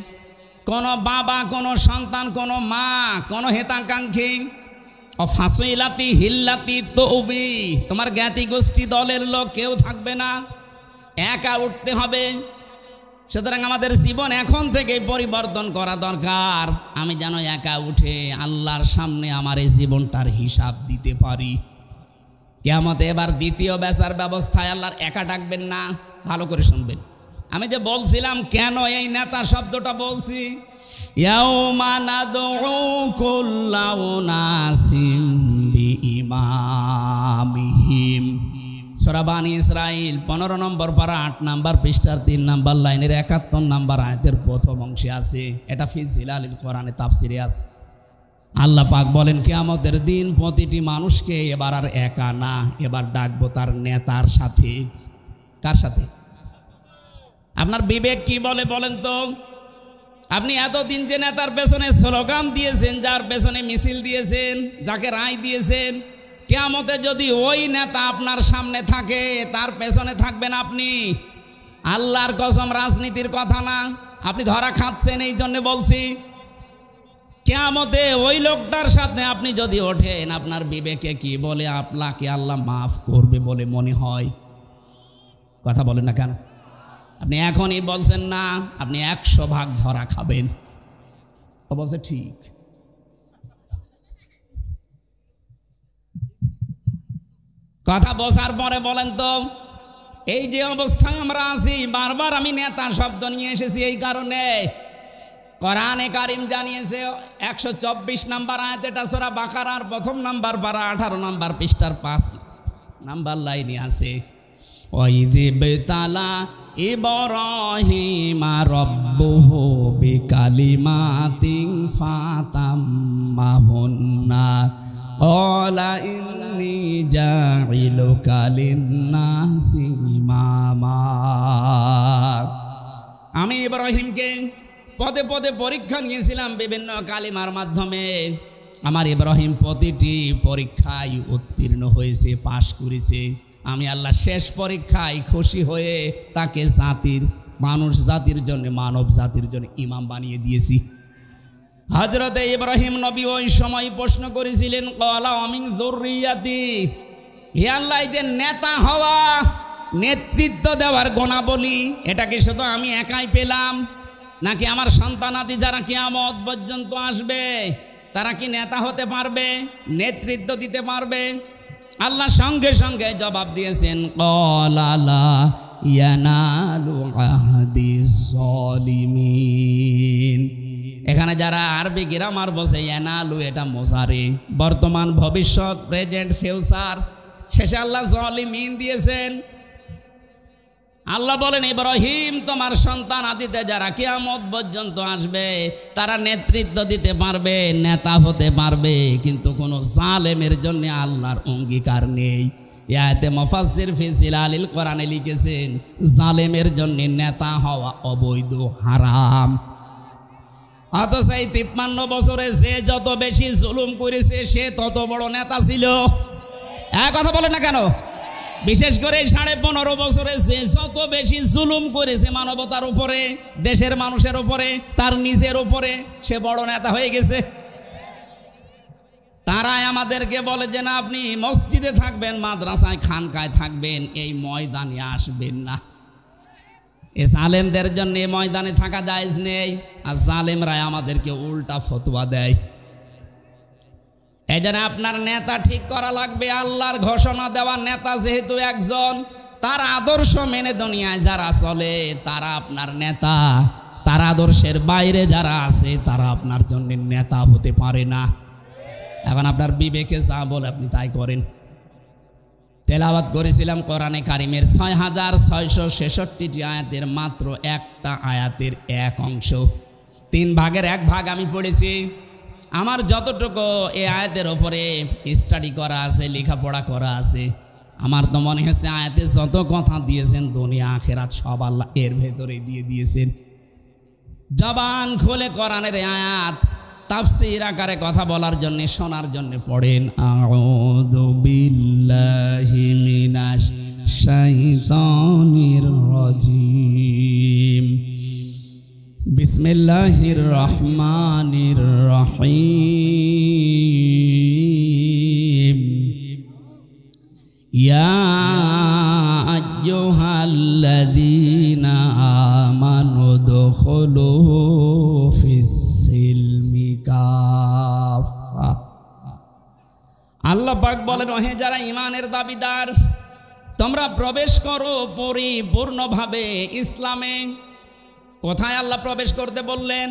কোনো বাবা, কোনো সন্তান, কোনো মা, কোনো হেতাকাঙ্ক্ষী, অফাসিলাতি হিল্লাতি তৌবি, তোমার জ্ঞাতি গোষ্ঠী দলের লোক কেউ থাকবে না, একা উঠতে হবে। সুতরাং আমাদের জীবন এখন থেকে পরিবর্তন করা দরকার। আমি যেন একা উঠে আল্লাহর সামনে আমার এই জীবনটার হিসাব দিতে পারি। কিয়ামতে এবার দ্বিতীয় বেচার ব্যবস্থায় আল্লাহর একা ডাকবেন না। ভালো করে শুনবেন, আমি যে বলছিলাম কেন এই নেতা শব্দটা বলছি, ইয়াউমা নাদউ কুল্লা উনাসিম বিইমামিহিম। সূরা বানী ইসরাঈল 15 নম্বর পারা 8 নম্বর পৃষ্ঠার 3 নম্বর লাইনের 71 নম্বর আয়াতের প্রথম অংশে আছে। এটা ফি জিলালিল কোরআনে তাফসিরে আছে। আল্লাহ পাক বলেন কিয়ামতের দিন প্রতিটি মানুষকে এবার আর একা না, এবার ডাকবো তার নেতার সাথে। কার সাথে? আপনার বিবেক কি বলে বলেন তো? আপনি এতদিন যে নেতার পেছনে স্লোগান দিয়েছেন, যার পেছনে মিছিল দিয়েছেন, যাকে রায় দিয়েছেন, কিয়ামতে যদি ওই নেতা আপনার সামনে থাকে, তার পেছনে থাকবেন আপনি। আল্লাহর কসম, রাজনীতির কথা না, আপনি ধরা খাচ্ছেন এই জন্য বলছি। কিয়ামতে ওই লোকটার সাথে আপনি যদি ওঠেন, আপনার বিবেকে কি বলে আপনাকে আল্লাহ মাফ করবে বলে মনে হয়? কথা বলেন না কেন? আপনি এখনই বলছেন না, আপনি 100 ভাগ ধরা খাবেন। ও বলছে ঠিক। কথা বসার পরে বলেন তো, এই যে অবস্থায় আমরা আছি, বারবার আমি নেতা শব্দ নিয়ে এসেছি এই কারণে, কোরআনে কারিম জানিয়েছে 124 নম্বর আয়াত, এটা সূরা বাকারার 1 নম্বর পারা 18 নম্বর পৃষ্ঠার 5 নম্বর লাইনে আছে, ওয়াইযিবতালা ইব্রাহিমা রাব্বুহু বিকালিমাতিন ফাতাম্মাহুন্না ক্বালা ইন্নী জাঈলুকা লিন্নাসি ইমামা। আমি ইব্রাহিমকে পদে পদে পরীক্ষা নিয়েছিলাম বিভিন্ন কালিমার মাধ্যমে। আমার ইব্রাহিম প্রতিটি পরীক্ষায় উত্তীর্ণ হয়েছে, পাশ করেছে। আমি আল্লাহ শেষ পরীক্ষায় খুশি হয়ে তাকে মানুষ জাতির জন্য, মানব জাতির জন্য ইমাম বানিয়ে দিয়েছি। হযরতে ইব্রাহিম নবী ওই সময় প্রশ্ন করেছিলেন, ক্বালা মিন যুররিয়াতি, হে আল্লাহ, যে নেতা হওয়া, নেতৃত্ব দেওয়ার গুণাবলী, এটা কি শুধু আমি একাই পেলাম, নাকি আমার সন্তানাদি যারা কিয়ামত পর্যন্ত আসবে তারা কি নেতা হতে পারবে, নেতৃত্ব দিতে পারবে? আল্লাহ সঙ্গে সঙ্গে জবাব দিয়েছেন, ক্বালা লা ইয়ানালু আহদিস যালিমিন। এখানে যারা আরবি গ্রামার বসে, ইয়ানালু এটা মুজারি, বর্তমান, ভবিষ্যৎ, প্রেজেন্ট, ফিউচার, শেষে আল্লাহ যালিমিন দিয়েছেন। আল্লাহ বলেন, ইব্রাহিম, তোমার সন্তান আদিতে যারা কিয়ামত পর্যন্ত আসবে তারা নেতৃত্ব দিতে পারবে, নেতা হতে পারবে, কিন্তু কোনো জালেমের জন্য আল্লাহর অঙ্গীকার নেই। আয়াতে মুফাসসির ফি জিলালিল কোরআনে লিখেছেন, জালেমের জন্য নেতা হওয়া অবৈধ, হারাম। অথচ এই 53 বছরে যে যত বেশি জুলুম করেছে সে তত বড় নেতা ছিল। এক কথা বলে না কেন? বিশেষ করে 15.5 বছরে যে যত বেশি জুলুম করেছে মানবতার উপরে, দেশের মানুষের উপরে, তার নিজের উপরে, সে বড় নেতা হয়ে গেছে। তারাই আমাদেরকে বলে যে না, আপনি মসজিদে থাকবেন, মাদ্রাসায়, খানকায় থাকবেন, এই ময়দানে আসবেন না। এই জালেমদের জন্য এই ময়দানে থাকা জায়েজ নেই। আর জালেমরাই আমাদেরকে উল্টা ফতোয়া দেয়। এই জন্য আপনার নেতা ঠিক করা লাগবে। আল্লাহর ঘোষণা দেওয়া নেতা যেহেতু একজন, তার আদর্শ মেনে দুনিয়ায় যারা চলে তারা আপনার নেতা। তার আদর্শের বাইরে যারা আছে তারা আপনার জন্য নেতা হতে পারে না। এখন আপনার বিবেকে যা বলে আপনি তাই করেন। তেলাওয়াত করেছিলাম কোরআনে কারিমের 6666টি আয়াতের মাত্র একটা আয়াতের এক অংশ, 3 ভাগের 1 ভাগ আমি পড়েছি। আমার যতটুকু এই আয়াতের ওপরে স্টাডি করা আছে, লেখাপড়া করা আছে, আমার তো মনে হচ্ছে আয়াতে যত কথা দিয়েছেন দুনিয়া আখিরাত সব আল্লাহ এর ভেতরে দিয়ে দিয়েছেন। জবান খুলে কোরআনের আয়াত তাফসীর আকারে কথা বলার জন্য, শোনার জন্য পড়েন, আউযু বিল্লাহি মিনাশ শাইতানির রাজিম, বিসমিল্লাহির রহমানির রহিম, ইয়া আইয়ুহাল্লাযীনা আমানু দুখুলু ফিস-সিলমি কাফা। আল্লাহ পাক বলেন, ওহে যারা ঈমানের দাবিদার, তোমরা প্রবেশ করো পরিপূর্ণভাবে ইসলামে। কোথায় আল্লাহ প্রবেশ করতে বললেন?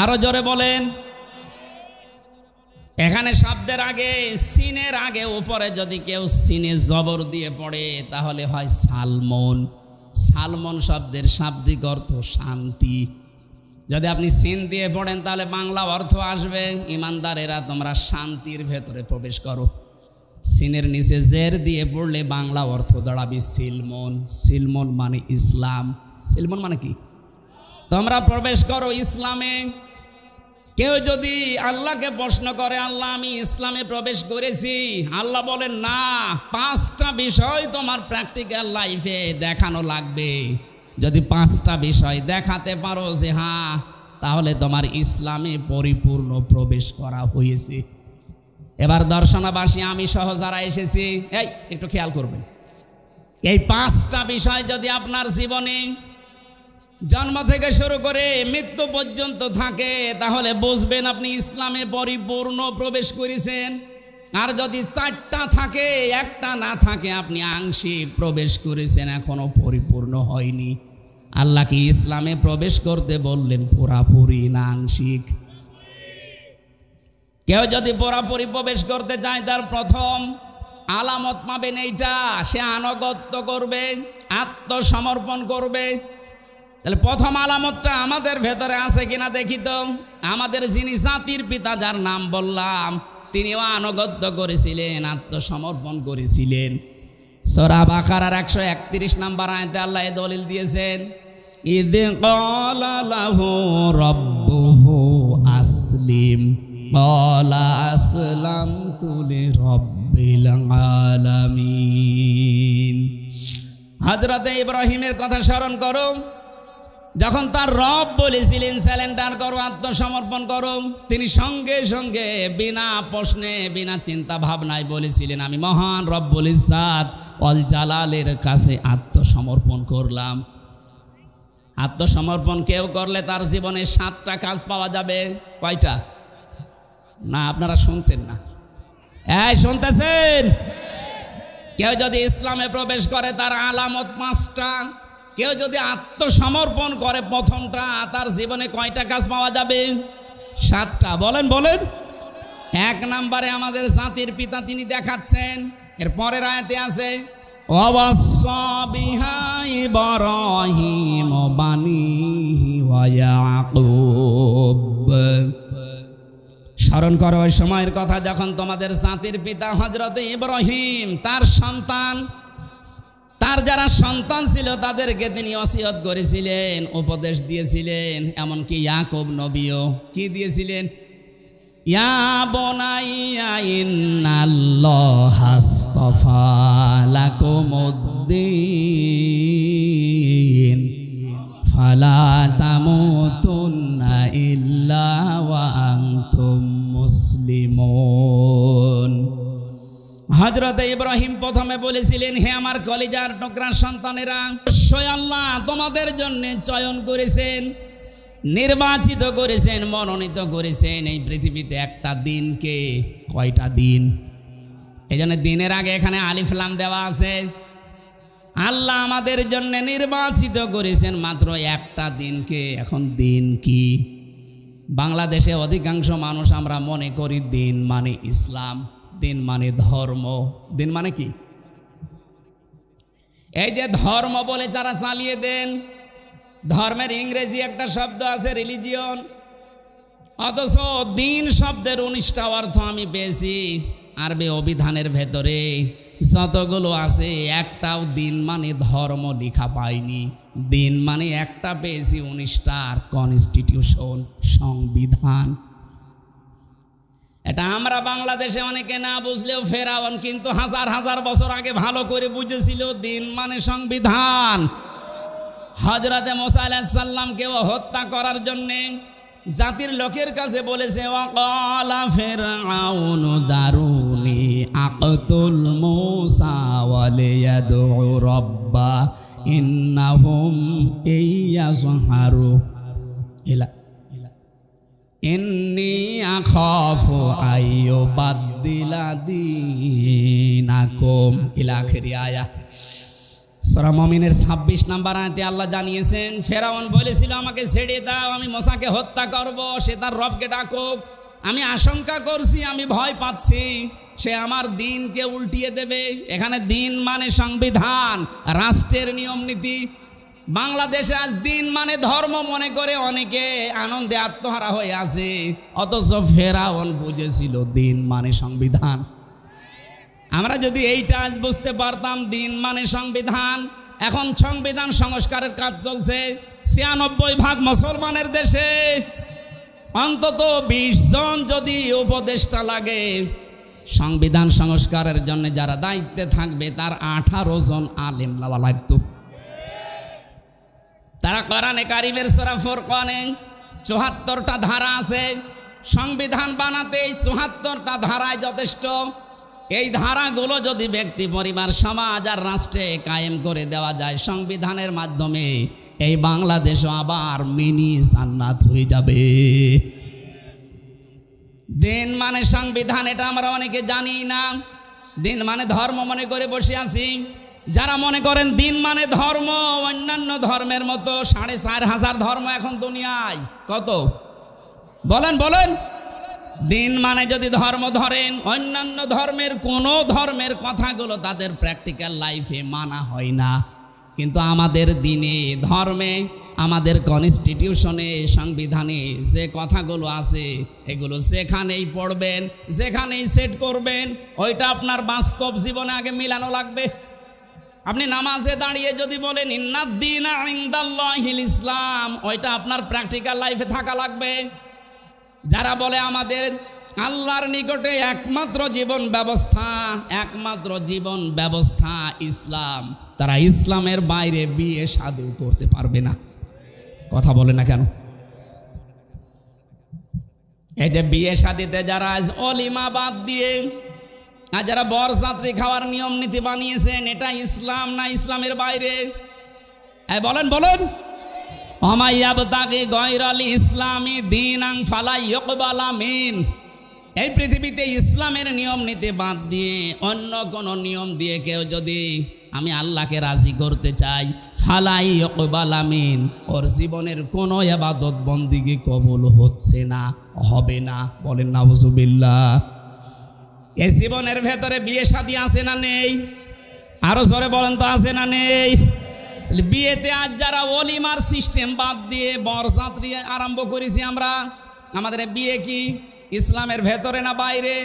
আরো জোরে বলেন। এখানে শব্দের আগে, সিনের আগে উপরে যদি কেউ সিনে জবর দিয়ে পড়ে তাহলে হয় সালমন। সালমন শব্দের শাব্দিক অর্থ শান্তি। যদি আপনি সিন দিয়ে পড়েন তাহলে বাংলা অর্থ আসবে, ইমানদারেরা তোমরা শান্তির ভেতরে প্রবেশ করো। সিনের নিচে জের দিয়ে পড়লে বাংলা অর্থ দাঁড়াবে সিলমন। সিলমন মানে ইসলাম। সিলমন মানে কি? তোমরা প্রবেশ করো ইসলামে। কেউ যদি আল্লাহকে প্রশ্ন করে, আল্লাহ আমি ইসলামে প্রবেশ করেছি, আল্লাহ বলেন না, 5টা বিষয় তোমার প্র্যাকটিক্যাল লাইফে দেখানো লাগবে। যদি 5টা বিষয় দেখাতে পারো যে হ্যাঁ, তাহলে তোমার ইসলামে পরিপূর্ণ প্রবেশ করা হয়েছে। এবার দর্শনাবাসী আমি সহ যারা এসেছি, এই একটু খেয়াল করবেন, এই 5টা বিষয় যদি আপনার জীবনে জন্ম থেকে শুরু করে মৃত্যু পর্যন্ত থাকে তাহলে বুঝবেন আপনি ইসলামে পরিপূর্ণ প্রবেশ করেছেন। আর যদি 4টা থাকে, 1টা না থাকে, আপনি আংশিক প্রবেশ করেছেন, এখনো পরিপূর্ণ হয়নি। আল্লাহ কি ইসলামে প্রবেশ করতে বললেন পুরাপুরি না আংশিক? কেউ যদি পুরাপুরি প্রবেশ করতে চায় তার প্রথম আলামত পাবেন এইটা, সে আনুগত্য করবে, আত্মসমর্পণ করবে। তাহলে প্রথম আলামতটা আমাদের ভেতরে আছে কিনা দেখি তো। আমাদের যিনি জাতির পিতা যার নাম বললাম, তিনিও আনুগত্য করেছিলেন, আত্মসমর্পণ করেছিলেন। সূরা বাকারার 131 নম্বর আয়াতে আল্লাহ এই দলিল দিয়েছেন, ইদ ক্বালা লাহু রাব্বুহু আসলিম ক্বালা আসলামতু লিরাব্বিল আলামিন। হযরত ইব্রাহিমের কথা স্মরণ করো, যখন তার রব বলেছিলেন স্যালেন্ডার করো, আত্মসমর্পণ করো, তিনি সঙ্গে সঙ্গে বিনা প্রশ্নে বিনা চিন্তা ভাবনায় বলেছিলেন আমি মহান রব্বুল ইজ্জাত ওয়াল জালালের কাছে আত্মসমর্পণ করলাম। আত্মসমর্পণ কেউ করলে তার জীবনে 7টা কাজ পাওয়া যাবে। কয়টা? না আপনারা শুনছেন না, এই শুনতেছেন? কেউ যদি ইসলামে প্রবেশ করে তার আলামত 5টা। কেউ যদি আত্মসমর্পণ করে প্রথমটা, তার জীবনে কয়টা কাজ পাওয়া যাবে? 7টা। বলেন বলেন। 1 নম্বরে আমাদের জাতির পিতা তিনি দেখাচ্ছেন, এর পরের আয়াতে আছে ওয়াসাা বিহা ইব্রাহিম বানিহি ওয়া ইয়াকুব। স্মরণ করো ওই সময়ের কথা যখন তোমাদের জাতির পিতা হযরত ইব্রাহিম তার সন্তান, তার যারা সন্তান ছিল তাদেরকে তিনি ওসিয়ত করেছিলেন, উপদেশ দিয়েছিলেন, এমনকি ইয়াকুব নবীও কি দিয়েছিলেন? ইয়া বুনাইয়া ইন্নাল্লাহা আসতাফা লাকুমুদ্দিন ফালা তামুতুন্না ইল্লা ওয়া আনতুম মুসলিমুন। হযরত ইব্রাহিম প্রথমে বলেছিলেন, হে আমার কলিজার টুকরা সন্তানেরা, অবশ্যই আল্লাহ তোমাদের জন্য চয়ন করেছেন, নির্বাচিত করেছেন, মনোনীত করেছেন এই পৃথিবীতে একটা দিনকে। কয়টা দিন? এই জন্য দিনের আগে এখানে আলিফ লাম দেওয়া আছে। আল্লাহ আমাদের জন্য নির্বাচিত করেছেন মাত্র একটা দিনকে। এখন দিন কি? বাংলাদেশে অধিকাংশ মানুষ আমরা মনে করি দিন মানে ইসলাম, দিন মানে ধর্ম। দিন মানে কি? এই যে ধর্ম বলে যারা চালিয়ে দেন, ধর্মের ইংরেজি একটা শব্দ আছে রিলিজিয়ন, অথচ দিন শব্দের 19টা অর্থ আমি পেয়েছি আরবি অভিধানের ভেতরে যতগুলো আছে, একটাও দিন মানে ধর্ম লেখা পাইনি। দিন মানে একটা পেয়েছি 19টার, কনস্টিটিউশন, সংবিধান। এটা আমরা বাংলাদেশে অনেকে না বুঝলেও ফেরাউন কিন্তু হাজার হাজার বছর আগে ভালো করে বুঝেছিল, দিন মানে সংবিধান। হযরতে মুসা আলাইহিস সালামকে হত্যা করার জন্যে জাতির লোকের কাছে বলেছে ওয়াকালা ফিরআউনু দারুনি আকতুল মুসা ওয়ালিয়াদউ রাব্বা ইন্নাহুম ইয়াজহারু ইলা ইন্নী আখাফু আইয়ুবাদদিলা দীনাকুম ইলা আখিরি আয়াত। সূরা মুমিনের 26 নম্বর আয়াতে আল্লাহ জানিয়েছেন, ফেরাউন বলেছিল আমাকে ছেড়ে দাও, আমি মুসাকে হত্যা করব, সে তার রবকে ডাকুক। আমি আশঙ্কা করছি, আমি ভয় পাচ্ছি সে আমার দিনকে উল্টিয়ে দেবে। এখানে দিন মানে সংবিধান, রাষ্ট্রের নিয়ম নীতি। বাংলাদেশে আজ দিন মানে ধর্ম মনে করে অনেকে আনন্দে আত্মহারা হয়ে আছে, অথচ ফেরাউন বুঝেছিল দিন মানে সংবিধান। আমরা যদি এইটা আজ বুঝতে পারতাম দিন মানে সংবিধান। এখন সংবিধান সংস্কারের কাজ চলছে 96% মুসলমানের দেশে। অন্তত 20 জন যদি উপদেষ্টা লাগে সংবিধান সংস্কারের জন্য, যারা দায়িত্বে থাকবে তার 18 জন আলেম লাওয়া লাগতো। তারা কোরআনে কারিমের সূরা ফুরকানে 74টা ধারা আছে। সংবিধান বানাতে এই 74টা ধারায় যথেষ্ট। এই ধারাগুলো যদি ব্যক্তি, পরিবার, সমাজ আর রাষ্ট্রে কায়েম করে দেওয়া যায় সংবিধানের মাধ্যমে, এই বাংলাদেশও আবার মিনি জান্নাত হয়ে যাবে। দিন মানে সংবিধান, এটা আমরা অনেকে জানি না। দিন মানে ধর্ম মনে করে বসে আছি। যারা মনে করেন দিন মানে ধর্ম, অন্যান্য ধর্মের মতো 4500 ধর্ম এখন দুনিয়ায়। কত বলেন বলেন? দিন মানে যদি ধর্ম ধরেন, অন্যান্য ধর্মের কোনো ধর্মের কথাগুলো তাদের প্র্যাকটিক্যাল লাইফে মানা হয় না। কিন্তু আমাদের দিনে, ধর্মে, আমাদের কনস্টিটিউশনে, সংবিধানে যে কথাগুলো আছে এগুলো যেখানেই পড়বেন, যেখানেই সেট করবেন, ওইটা আপনার বাস্তব জীবনে আগে মিলানো লাগবে। আপনি নামাজে দাঁড়িয়ে যদি বলেন ইন্নাদ-দীনা ইনদাল্লাহিল ইসলাম, ওইটা আপনার প্র্যাকটিক্যাল লাইফে থাকা লাগবে। যারা বলে আমাদের আল্লাহর নিকটে একমাত্র জীবন ব্যবস্থা ইসলাম। তারা ইসলামের বাইরে বিয়ে শাদী করতে পারবে না। কথা বলে না কেন? এই যে বিয়ে শাদীতে যারা আজ অলিমা বাদ দিয়ে আর যারা বরযাত্রী খাওয়ার নিয়ম নীতি বানিয়েছেন, এটা ইসলাম না ইসলামের বাইরে? বলেন বলেন। অমাইয়াবতাগি গয়রাল ইসলামি দীনাং ফালা ইউকবালা মিন। এই পৃথিবীতে ইসলামের নিয়ম নীতি বাদ দিয়ে অন্য কোন নিয়ম দিয়ে কেউ যদি আমি আল্লাহকে রাজি করতে চাই, ফালাই ইউকবালা মিন, ওর জীবনের কোনো ইবাদত বন্দিগি কবুল হচ্ছে না, হবে না। বলেন নাউজুবিল্লাহ। এই জীবনের ভেতরে বিয়ে শাদী আছে না নেই? আরো জোরে বলেন তো, আছে না নেই? বিয়েতে আজ যারা ওলিমার সিস্টেম বাদ দিয়ে বরযাত্রী আরম্ভ করেছি আমরা, আমাদের বিয়ে কি ইসলামের ভেতরে না বাইরে?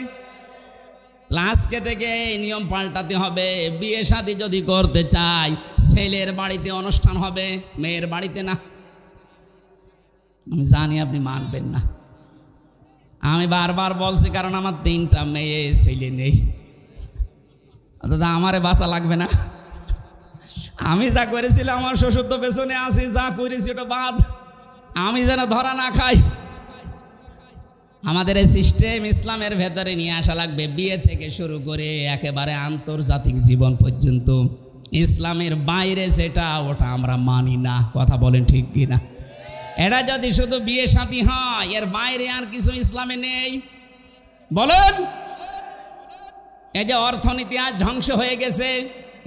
আজকে থেকে এই নিয়ম পাল্টাতে হবে। বিয়ে শাদী যদি করতে চাই, ছেলের বাড়িতে অনুষ্ঠান হবে, মেয়ের বাড়িতে না। আমি জানি আপনি মানবেন না, আমি বারবার বলছি, কারণ আমার 3টা মেয়ে ছেলে নেই। দাদা আমারে বাঁচা লাগবে না। আমি যা করেছিলাম, আমার শ্বশুর তো পেছনে আছি, যা করেছি ওটা বাদ, আমি যেন ধরা না খাই। আমাদের এই সিস্টেম ইসলামের ভেতরে নিয়ে আসা লাগবে। বিয়ে থেকে শুরু করে একেবারে আন্তর্জাতিক জীবন পর্যন্ত ইসলামের বাইরে যেটা, ওটা আমরা মানি না। কথা বলেন ঠিক কিনা? এটা যদি শুধু বিয়ে শাদী হয়, এর বাইরে আর কিছু ইসলামে নেই। বলেন। এই যে অর্থনীতি আজ ধ্বংস হয়ে গেছে,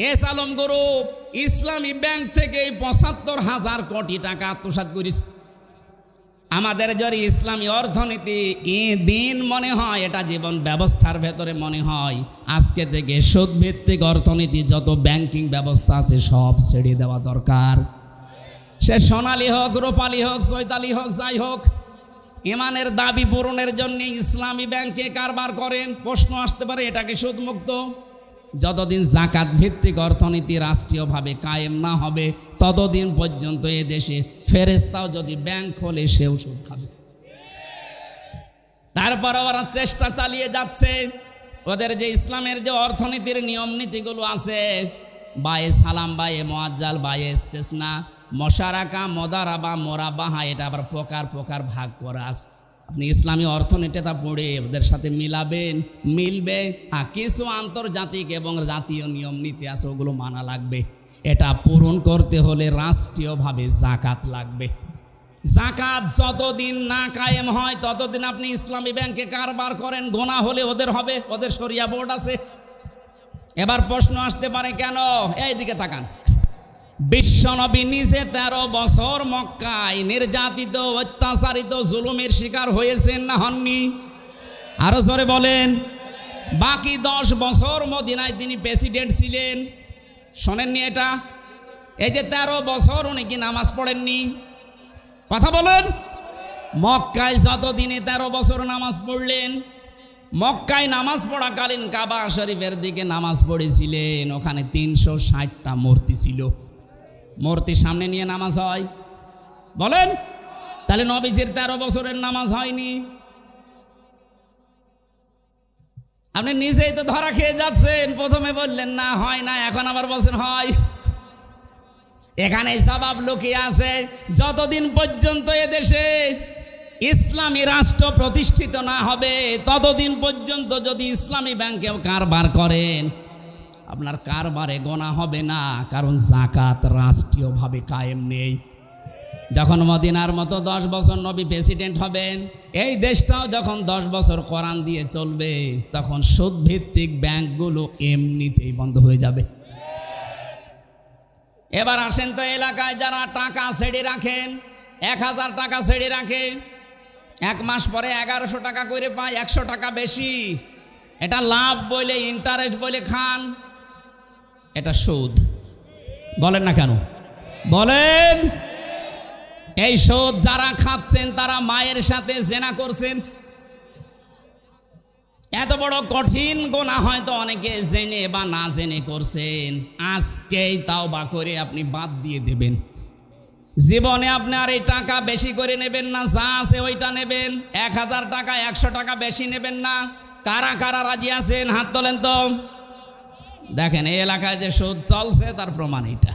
এস আলম গ্রুপ ইসলামী ব্যাংক থেকে ৭৫,০০০ কোটি টাকা আত্মসাৎ করেছে। আমাদের যদি ইসলামী অর্থনীতি দিন মনে হয়, এটা জীবন ব্যবস্থার ভেতরে মনে হয়, আজকে থেকে সুদ ভিত্তিক অর্থনীতি যত ব্যাংকিং ব্যবস্থা আছে সব ছেড়ে দেওয়া দরকার। সে সোনালী হোক, রূপালী হোক, চৈতালি হোক, যাই হোক, ইমানের দাবি পূরণের জন্য ইসলামী ব্যাংকে কারবার করেন। প্রশ্ন আসতে পারে, এটা কি সুদমুক্ত? যতদিন জাকাত ভিত্তিক অর্থনীতি রাষ্ট্রীয়ভাবে কায়েম না হবে, ততদিন পর্যন্ত এ দেশে ফেরেশতাও যদি ব্যাংক খোলে, সেও সুদ খাবে। তারপর ওরা চেষ্টা চালিয়ে যাচ্ছে, ওদের যে ইসলামের যে অর্থনীতির নিয়ম নীতিগুলো আছে, বায়ে সালাম, বায়ে মুআজ্জাল, বায়ে ইস্তেসনা, মশারাকা, মদারাবা, মোরাবাহা, এটা আবার প্রকার প্রকার ভাগ করা আছে। আপনি ইসলামী অর্থনীতিটা পড়ে ওদের সাথে মিলাবেন, মিলবে। কিছু আন্তর্জাতিক এবং জাতীয় নিয়ম নীতি আছে, ওগুলো মানা লাগবে। এটা পূরণ করতে হলে রাষ্ট্রীয়ভাবে জাকাত লাগবে। জাকাত যতদিন না কায়েম হয়, ততদিন আপনি ইসলামী ব্যাংকে কারবার করেন, গোনা হলে ওদের হবে, ওদের শরিয়া বোর্ড আছে। এবার প্রশ্ন আসতে পারে, কেন? এইদিকে তাকান। বিশ্বনবী নিজে 13 বছর মক্কায় নির্যাতিত, অত্যাচারিত, জুলুমের শিকার হয়েছেন না হননি? আরো জোরে বলেন। বাকি 10 বছর মদিনায় তিনি প্রেসিডেন্ট ছিলেন, শোনেননি এটা? এই যে 13 বছর উনি কি নামাজ পড়েননি? কথা বলেন। মক্কায় যতদিনে 13 বছর নামাজ পড়লেন, মক্কায় নামাজ পড়াকালীন কাবা শরীফের দিকে নামাজ পড়েছিলেন। ওখানে 360টা মূর্তি ছিল। মূর্তি সামনে নিয়ে নামাজ হয়? বলেন। তাহলে নবীজির 13 বছরের নামাজ হয়নি? আপনি নিজেই তো ধরা খেয়ে যাচ্ছেন। প্রথমে বললেন না, হয় না, এখন আবার বলছেন হয়। এখানে জবাব লুকিয়ে আছে। যতদিন পর্যন্ত এদেশে ইসলামী রাষ্ট্র প্রতিষ্ঠিত না হবে, ততদিন পর্যন্ত যদি ইসলামী ব্যাংকেও কারবার করেন, আপনার কারবারে গোনা হবে না, কারণ জাকাত রাষ্ট্রীয়ভাবে কায়েম নেই। যখন মদিনার মতো 10 বছর নবী প্রেসিডেন্ট হবেন, এই দেশটাও যখন 10 বছর কোরআন দিয়ে চলবে, তখন সুদ ভিত্তিক ব্যাংকগুলো এমনিতেই বন্ধ হয়ে যাবে। এবার আসেন তো, এলাকায় যারা টাকা ছেড়ে রাখেন, 1000 টাকা ছেড়ে রাখে, 1 মাস পরে 1100 টাকা করে পায়, 100 টাকা বেশি। এটা লাভ বলে, ইন্টারেস্ট বলে খান, এটা সুদ। বলেন না কেন? বলেন। এই সুদ যারা খাচ্ছেন, তারা মায়ের সাথে জেনা করছেন। এত বড় কঠিন গোনা হয়তো অনেকে জেনে বা না জেনে করছেন। আজকেই তাওবা করে আপনি বাদ দিয়ে দেবেন। জীবনে আপনি আর এই টাকা বেশি করে নেবেন না, যা আছে ওইটা নেবেন। 1000 টাকা 100 টাকা বেশি নেবেন না। কারা কারা রাজি আছেন হাত তোলেন তো। দেখেন এই এলাকায় যে সুদ চলছে তার প্রমাণ এইটা।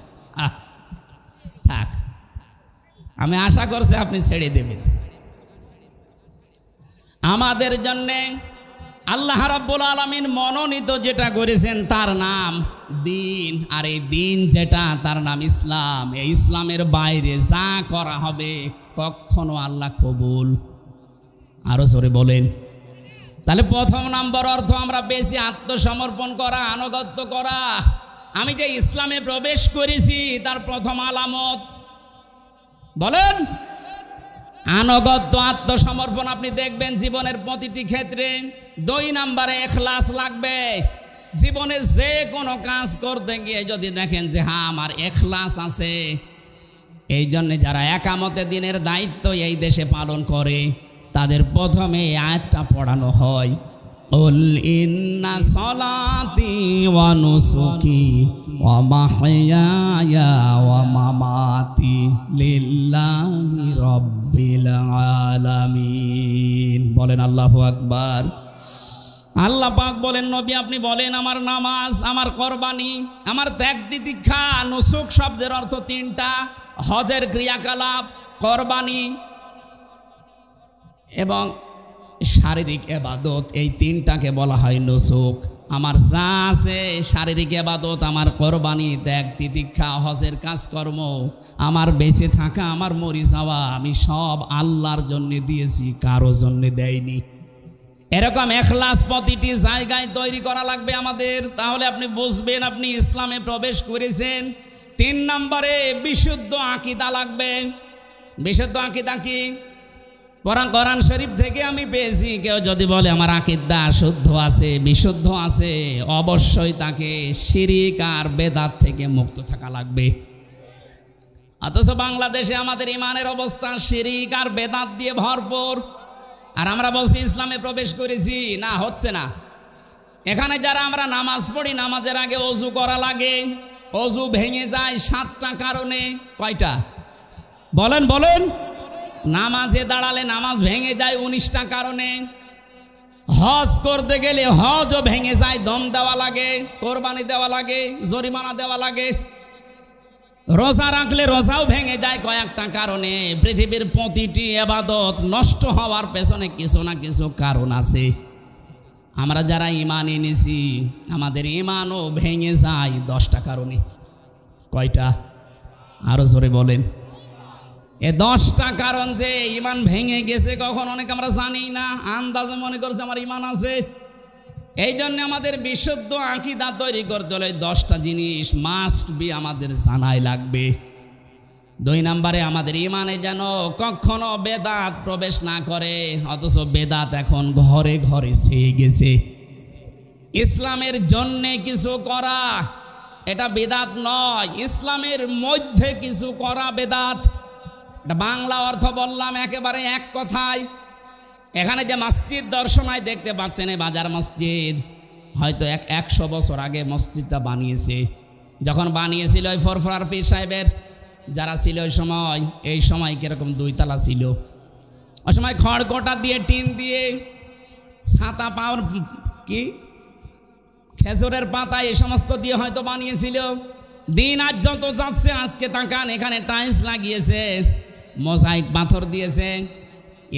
থাক, আমি আশা করছি আপনি ছেড়ে দেবেন। আমাদের জন্যে আল্লাহ রাব্বুল আলামিন মনোনীত যেটা করেছেন তার নাম দিন, আর এই দিন যেটা তার নাম ইসলাম। এই ইসলামের বাইরে যা করা হবে কখনো আল্লাহ কবুল। আরো জোরে বলেন। তাহলে প্রথম নাম্বার অর্থ আমরা বেশি আত্মসমর্পণ করা, আনুগত্য করা। আমি যে ইসলামে প্রবেশ করেছি তার প্রথম আলামত বলেন আনুগত্য, আত্মসমর্পণ। আপনি দেখবেন জীবনের প্রতিটি ক্ষেত্রে। 2 নম্বরে ইখলাস লাগবে। জীবনে যে কোনো কাজ করতে গিয়ে যদি দেখেন যে হ্যাঁ আমার ইখলাস আছে, এই জন্য যারা একামতে দিনের দায়িত্ব এই দেশে পালন করে তাদের প্রথমে এই আয়াতটা পড়ানো হয়, কুল ইন্না সলাতি ওয়া নুসুকি ওয়া মাহইয়ায়া ওয়া মামাতি লিল্লাহি রাব্বিল আলামিন। বলেন আল্লাহু আকবার। আল্লাহ পাক বলেন নবী আপনি বলেন আমার নামাজ, আমার কোরবানি, আমার ত্যাগ তিতিক্ষা। নুসুক শব্দের অর্থ 3টা, হজের ক্রিয়াকলাপ, কোরবানি এবং শারীরিক ইবাদত। এই 3টাকে বলা হয় নুসুক। আমার যা আছে শারীরিক ইবাদত, আমার কোরবানি, ত্যাগ তিতিক্ষা, হজের কাজকর্ম, আমার বেঁচে থাকা, আমার মরি যাওয়া, আমি সব আল্লাহর জন্য দিয়েছি, কারো জন্য দেয়নি। এরকম ইখলাস প্রতিটি জায়গায় তৈরি করা লাগবে আমাদের। তাহলে আপনি বুঝবেন আপনি ইসলামে প্রবেশ করেছেন। 3 নম্বরে বিশুদ্ধ আকীদা লাগবে। বিশুদ্ধ আকীদা কি? কোরআন শরীফ থেকে আমি পেয়েছি। কেউ যদি বলে আমার আকীদা শুদ্ধ আছে, বিশুদ্ধ আছে, অবশ্যই তাকে শিরিক আর বেদাত থেকে মুক্ত থাকা লাগবে। অথচ বাংলাদেশে আমাদের ইমানের অবস্থা শিরিক আর বেদাত দিয়ে ভরপুর, আর আমরা বলছি ইসলামে প্রবেশ করেছি। না, হচ্ছে না। এখানে যারা আমরা নামাজ পড়ি, নামাজের আগে ওযু করা লাগে। ওযু ভেঙে যায় 7টা কারণে। কয়টা বলেন বলেন? নামাজে দাঁড়ালে নামাজ ভেঙে যায় 19টা কারণে। হজ করতে গেলে হজও ভেঙে যায়, দম দেওয়া লাগে, কোরবানি দেওয়া লাগে, জরিমানা দেওয়া লাগে। রোজা রাখলে রোজাও ভেঙে যায় কয়েকটা কারণে। পৃথিবীর প্রতিটি ইবাদত নষ্ট হওয়ার পেছনে কিছু না কিছু কারণ আছে। আমরা যারা ঈমান এনেছি আমাদের ঈমানও ভেঙে যায় 10টা কারণে। কয়টা? আরো জোরে বলেন। এ 10টা কারণ যে ঈমান ভেঙে গেছে কখন অনেক আমরা জানি না, আন্দাজে মনে করছে আমার ঈমান আছে। এই জন্য আমাদের বিশুদ্ধ আকীদা তৈরি করতে হলে 10টা জিনিস মাস্ট বি আমাদের জানাই লাগবে। 2 নম্বরে আমাদের ঈমানে যেন কখনো বেদাত প্রবেশ না করে। অথচ বেদাত এখন ঘরে ঘরে ছেয়ে গেছে। ইসলামের জন্যে কিছু করা এটা বেদাত নয়, ইসলামের মধ্যে কিছু করা বেদাত। এটা বাংলা অর্থ বললাম একেবারে এক কথায়। এখানে যে মসজিদ দর্শনায় দেখতে পাচ্ছেন, এই বাজার মসজিদ, হয়তো 100 বছর আগে মসজিদটা বানিয়েছে। যখন বানিয়েছিল ওই ফরফরার পীর সাহেবের যারা ছিল ওই সময়, এই সময় কিরকম 2 তলা ছিল। ওই সময় খড়কোটা দিয়ে, টিন দিয়ে, ছাতা পাওয়ার কি খেজুরের পাতা এই সমস্ত দিয়ে হয়তো বানিয়েছিল। দিন আজ যত যাচ্ছে, আজকে তাকান এখানে টাইলস লাগিয়েছে, মোজাইক পাথর দিয়েছে,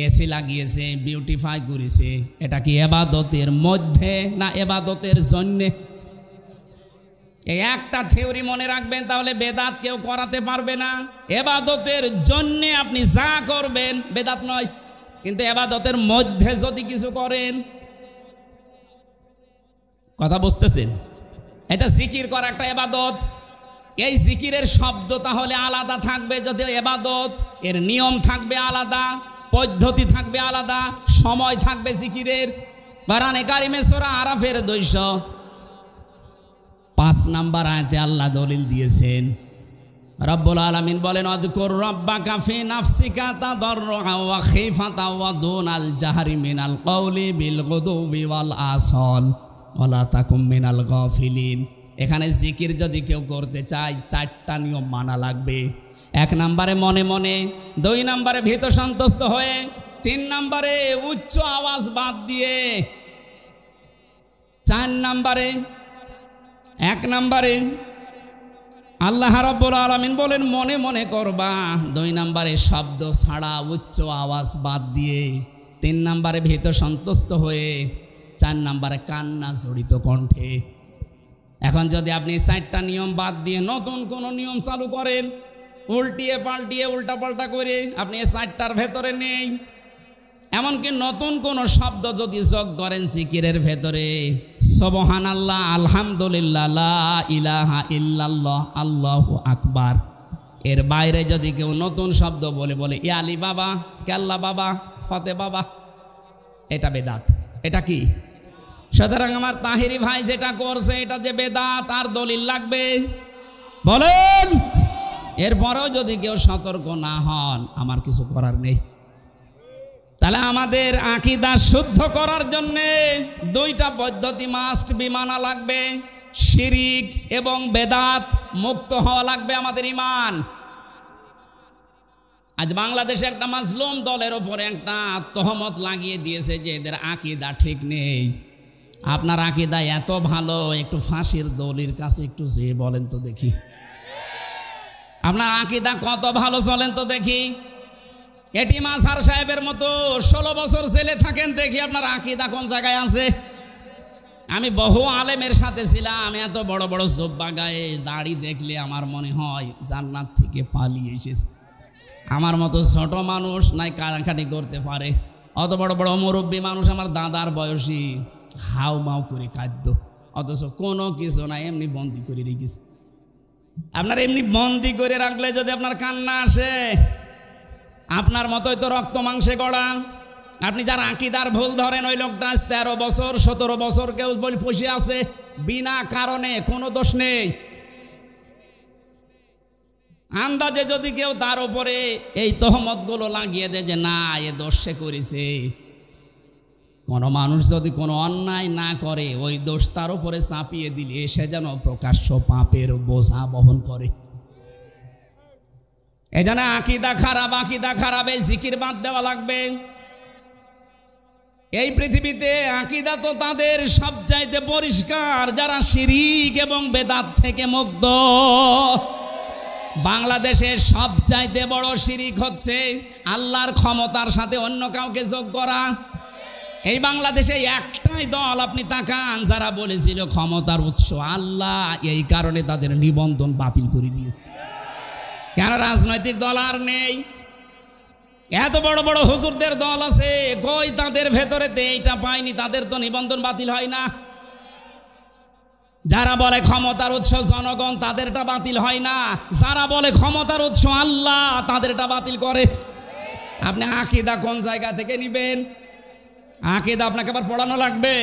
এসি লাগিয়েছে, বিউটিফাই করেছে। এটা কি ইবাদতের মধ্যে না ইবাদতের জন্যে? এই একটা থিওরি মনে রাখবেন, তাহলে বেদাত কেউ করাতে পারবে না। ইবাদতের জন্যে আপনি যা করবেন বেদাত নয়, কিন্তু ইবাদতের মধ্যে যদি কিছু করেন, কথা বুঝতেছেন? এটা জিকির করা একটা ইবাদত। এই জিকিরের শব্দ তাহলে আলাদা থাকবে, যদি ইবাদত এর নিয়ম থাকবে আলাদা, পদ্ধতি থাকবে আলাদা, সময় থাকবে জিকিরের। কোরআনে কারিমে সূরা আরাফের 205 নম্বর আয়াতে আল্লাহ দলিল দিয়েছেন। রব্বুল আলামিন বলেন, আযকুর রাব্বাকা ফি নাফসিকা তাদাররুআ ওয়া খিফাতা ওয়া দুনাল জাহরি মিনাল কওলি বিল গুদুবি ওয়াল আসাল ওয়া লা তাকুম মিনাল গাফিলিন। এখানে জিকির যদি কেউ করতে চায় 4টা নিয়ম মানা লাগবে। 1 নম্বরে মনে মনে, 2 নম্বরে ভীত সন্তুষ্ট হয়ে, 3 নম্বরে উচ্চ আওয়াজ বাদ দিয়ে, 4 নম্বরে 1 নম্বরে আল্লাহ রাব্বুল আলামিন বলেন মনে মনে করবা, 2 নম্বরে শব্দ ছাড়া উচ্চ আওয়াজ বাদ দিয়ে, 3 নম্বরে ভীত সন্তুষ্ট হয়ে, 4 নম্বরে কান্না জড়িত কণ্ঠে। এখন যদি আপনি 4টা নিয়ম বাদ দিয়ে নতুন কোনো নিয়ম চালু করেন, উল্টিয়ে পাল্টিয়ে উল্টাপাল্টা করে, আপনি এই 4টার ভেতরে নেই। এমনকি নতুন কোনো শব্দ যদি যোগ করেন জিকিরের ভেতরে, সুবহানাল্লাহ, আলহামদুলিল্লাহ, লা ইলাহা ইল্লাল্লাহ, আল্লাহু আকবার, এর বাইরে যদি কেউ নতুন শব্দ বলে ইয়া আলী বাবা, কেল্লা বাবা, ফতে বাবা, এটা বেদাত। এটা কি? সুতরাং আমার তাহিরি ভাই যেটা করছে এটা যে বেদাত, আর দলিল লাগবে বলেন? এরপরেও যদি কেউ সতর্ক না হন, আমার কিছু করার নেই। তাহলে আমাদের আকীদা শুদ্ধ করার জন্যে 2টা পদ্ধতি মাস্ট বি মানা লাগবে। শিরিক এবং বেদাত মুক্ত হওয়া লাগবে আমাদের ঈমান। আজ বাংলাদেশে একটা মাজলুম দলের ওপরে একটা তহমত লাগিয়ে দিয়েছে যে এদের আকীদা ঠিক নেই। আপনার আকীদা এত ভালো, একটু ফাঁসির দলির কাছে একটু যেয়ে বলেন তো দেখি, আপনার আকীদা কত ভালো চলেন তো দেখি। এটি মাঝহার সাহেবের মতো 16 বছর জেলে থাকেন, দেখি আপনার আকীদা কোন জায়গায় আছে। আমি বহু আলেমের সাথে ছিলাম, এত বড় বড় জুব্বা গায়ে দাড়ি দেখলে আমার মনে হয় জান্নাত থেকে পালিয়ে এসেছে। আমার মতো ছোট মানুষ নাই কানাকানি করতে পারে, অত বড় বড় মুরব্বী মানুষ আমার দাদার বয়সী হাউ মাউ করে কাঁদ্য, অথচ কোনো কিছু না, এমনি বন্দি করে রেখেছে। আপনার এমনি বন্দি করে রাখলে যদি আপনার কান্না আসে, আপনার মতোই তো রক্ত মাংসে গড়া। আপনি যার আকীদার ভুল ধরেন, ওই লোকটা 13 বছর 17 বছর কেউ বলে বসে আছে বিনা কারণে, কোনো দোষ নেই। আন্দাজে যদি কেউ তার উপরে এই তহমতগুলো লাগিয়ে দেয় যে না এ দোষ সে করেছে, কোনো মানুষ যদি কোনো অন্যায় না করে ওই দোষ তার উপরে চাপিয়ে দিলে সে যেন প্রকাশ্য পাপের বোঝা বহন করে। এজন্য আকীদা খারাপ, এই জিকির বাদ দেওয়া লাগবে। এই পৃথিবীতে আকীদা তো তাদের সবচাইতে পরিষ্কার যারা শিরিক এবং বেদাত থেকে মুক্ত। বাংলাদেশের সবচাইতে বড় শিরিক হচ্ছে আল্লাহর ক্ষমতার সাথে অন্য কাউকে যোগ করা। এই বাংলাদেশে একটাই দল আপনি তাকান যারা বলেছিল ক্ষমতার উৎস আল্লাহ, এই কারণে তাদের নিবন্ধন বাতিল করে দিয়েছে। কেন? রাজনৈতিক দল আর নেই। এত বড় বড় হুজুরদের দল আছে, কই তাদের ভেতরেতে এইটা পায়নি, তাদের তো নিবন্ধন বাতিল হয় না। যারা বলে ক্ষমতার উৎস জনগণ, তাদেরটা বাতিল হয় না। যারা বলে ক্ষমতার উৎস আল্লাহ, তাদেরটা বাতিল করে। আপনি আকীদা কোন জায়গা থেকে নিবেন? আকীদা আপনাকে আবার পড়ানো লাগবে।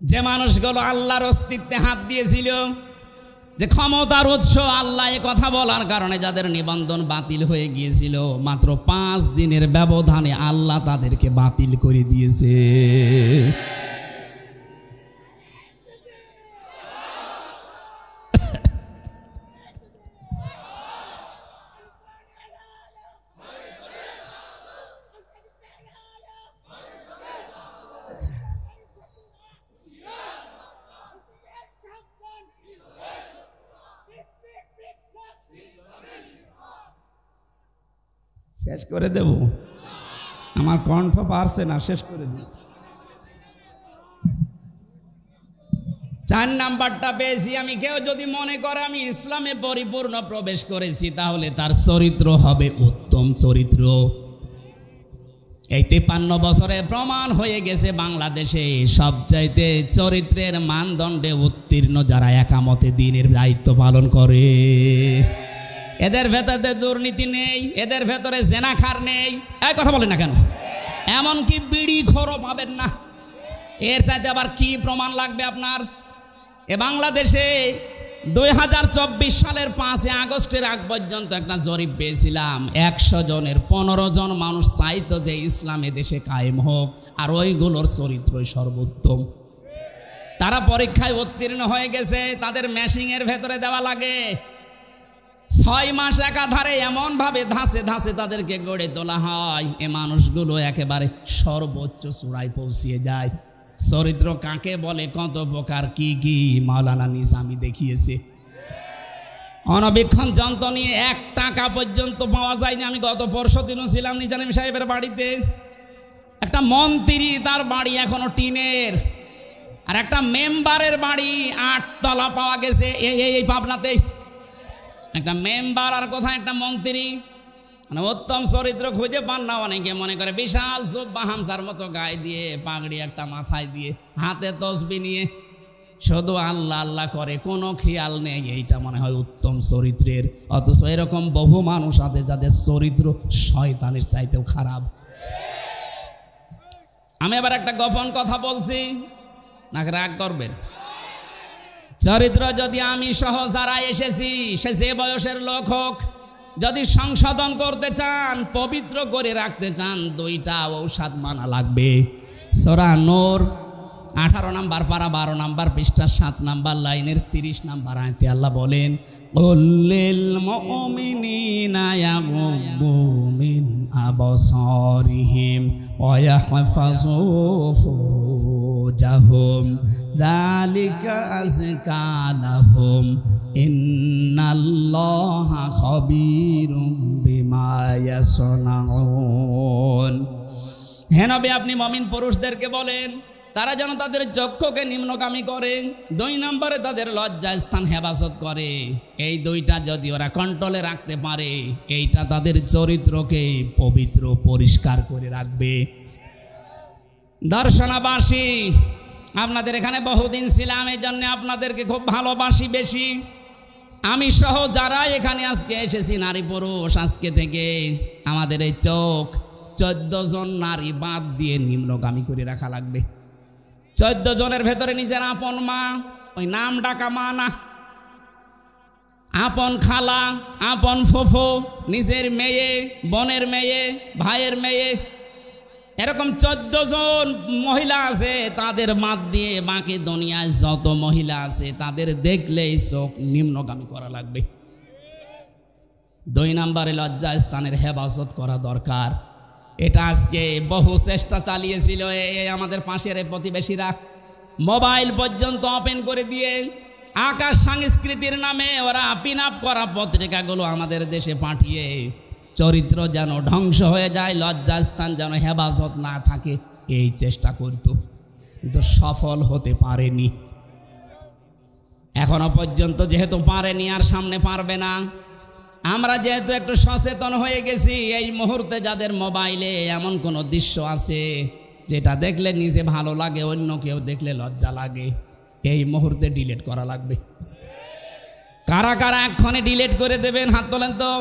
যে মানুষগুলো আল্লাহর অস্তিত্বে হাত দিয়েছিল, যে ক্ষমতার উৎস আল্লাহ, এ কথা বলার কারণে যাদের নিবন্ধন বাতিল হয়ে গিয়েছিল, মাত্র 5 দিনের ব্যবধানে আল্লাহ তাদেরকে বাতিল করে দিয়েছে। শেষ করে দেব, আমার কণ্ঠ পারছে না, শেষ করে দেব। 4 নাম্বারটা পেয়েছি আমি। কেউ যদি মনে করে আমি ইসলামে পরিপূর্ণ প্রবেশ করেছি, তাহলে তার চরিত্র হবে উত্তম চরিত্র। এই 53 বছরে প্রমাণ হয়ে গেছে বাংলাদেশে সবচাইতে চরিত্রের মানদণ্ডে উত্তীর্ণ যারা একামতে দ্বীনের দায়িত্ব পালন করে। এদের ভেতরে দুর্নীতি নেই, এদের ভেতরে জেনাখার নেই। এই কথা বলেন না কেন? এমনকি বিড়ি খোরও পাবেন না। এর চাইতে আবার কি প্রমাণ লাগবে আপনার? এ বাংলাদেশে 2024 সালের 5 আগস্টের আগ পর্যন্ত একটা জরিপ পেয়েছিলাম, 100 জনের 15 জন মানুষ চাইতো যে ইসলাম এ দেশে কায়েম হোক, আর ওইগুলোর চরিত্রই সর্বোত্তম। তারা পরীক্ষায় উত্তীর্ণ হয়ে গেছে, তাদের ম্যাশিংয়ের ভেতরে দেওয়া লাগে। 6 মাস একাধারে এমনভাবে ধাসে ধাসে তাদেরকে গড়ে তোলা হয়, এ মানুষগুলো একেবারে সর্বোচ্চ চূড়ায় পৌঁছিয়ে যায়। চরিত্র কাকে বলে, কত প্রকার কি কি মাওলানা নিজামী দেখিয়েছে। অনবীক্ষণ যন্ত্র নিয়ে 1 টাকা পর্যন্ত পাওয়া যায়নি। আমি গত পরশু দিনও ছিলাম নিজাম সাহেবের বাড়িতে। একটা মন্ত্রী, তার বাড়ি এখনো টিনের, আর একটা মেম্বারের বাড়ি 8 তলা পাওয়া গেছে এই পাবনাতে। একটা মেম্বার আর কোথায় একটা মন্ত্রী, মানে উত্তম চরিত্র খুঁজে পান না অনেকে। মনে করে বিশাল জুব্বা হামসার মতো গায়ে দিয়ে, পাগড়ি একটা মাথায় দিয়ে, হাতে তসবি নিয়ে শুধু আল্লাহ আল্লাহ করে, কোনো খেয়াল নেই, এইটা মনে হয় উত্তম চরিত্রের। অথচ এরকম বহু মানুষ আছে যাদের চরিত্র শয়তানের চাইতেও খারাপ। আমি এবার একটা গোপন কথা বলছি, নাকি রাগ করবেন? চরিত্র যদি আমি সহ যারা এসেছি, সে যে বয়সের লোক হোক, যদি সংশোধন করতে চান, পবিত্র করে রাখতে চান, 2টা ঔষধ মানা লাগবে। সূরা নূর 18 নম্বর পারা 12 নম্বর পৃষ্ঠা 7 নম্বর লাইনের 30 নম্বর আয়াতে আল্লাহ বলেন, কুল্লিল মুমিনিনা ইয়াগুদ্দু মিন আবসারিহিম ওয়া ইয়াহফাযু ফুরুজাহুম যালিকা আযকা লাহুম ইন্নাল্লাহা খাবীরুম বিমা ইয়াসনাউন। হে নবী, আপনি মুমিন পুরুষদেরকে বলেন তারা যেন তাদের চক্ষুকে নিম্নগামী করে, 2 নম্বরে তাদের লজ্জা স্থান হেফাজত করে। এই 2টা যদি ওরা কন্ট্রোলে রাখতে পারে, এইটা তাদের চরিত্রকে পবিত্র পরিষ্কার করে রাখবে। দর্শনাবাসী, আপনাদের এখানে বহুদিন ছিলাম, এই জন্য আপনাদেরকে খুব ভালোবাসি বেশি। আমি সহ যারা এখানে আজকে এসেছি নারী পুরুষ, আজকে থেকে আমাদের এই চোখ 14 জন নারী বাদ দিয়ে নিম্নগামী করে রাখা লাগবে। 14 জনের ভেতরে নিজের আপন মা, ওই নাম ডাকা মা না, আপন খালা, আপন ফুফু, নিজের মেয়ে, বোনের মেয়ে, ভাইয়ের মেয়ে, এরকম 14 জন মহিলা আছে, তাদের বাদ দিয়ে বাকি দুনিয়ায় যত মহিলা আছে তাদের দেখলেই চোখ নিম্নগামী করা লাগবে। 2 নম্বরে লজ্জা স্থানের হেফাজত করা দরকার। এটা আজকে বহু চেষ্টা চালিয়েছিল আমাদের পাশের প্রতিবেশীরা, মোবাইল পর্যন্ত ওপেন করে দিয়ে আকাশ সংস্কৃতির নামে ওরা পিন আপ করা পত্রিকাগুলো আমাদের দেশে পাঠিয়ে চরিত্র যেন ধ্বংস হয়ে যায়, লজ্জাস্থান যেন হেফাজত না থাকে, এই চেষ্টা করত, কিন্তু সফল হতে পারেনি। এখনো পর্যন্ত যেহেতু পারেনি, আর সামনে পারবে না। আমরা যেহেতু একটু সচেতন হয়ে গেছি, এই মুহূর্তে যাদের মোবাইলে এমন কোনো দৃশ্য আছে যেটা দেখলে নিজে ভালো লাগে, অন্য কেউ দেখলে লজ্জা লাগে, এই মুহূর্তে ডিলিট করা লাগবে। কারা কারা এক্ষণে ডিলিট করে দেবেন হাত তোলেন তো।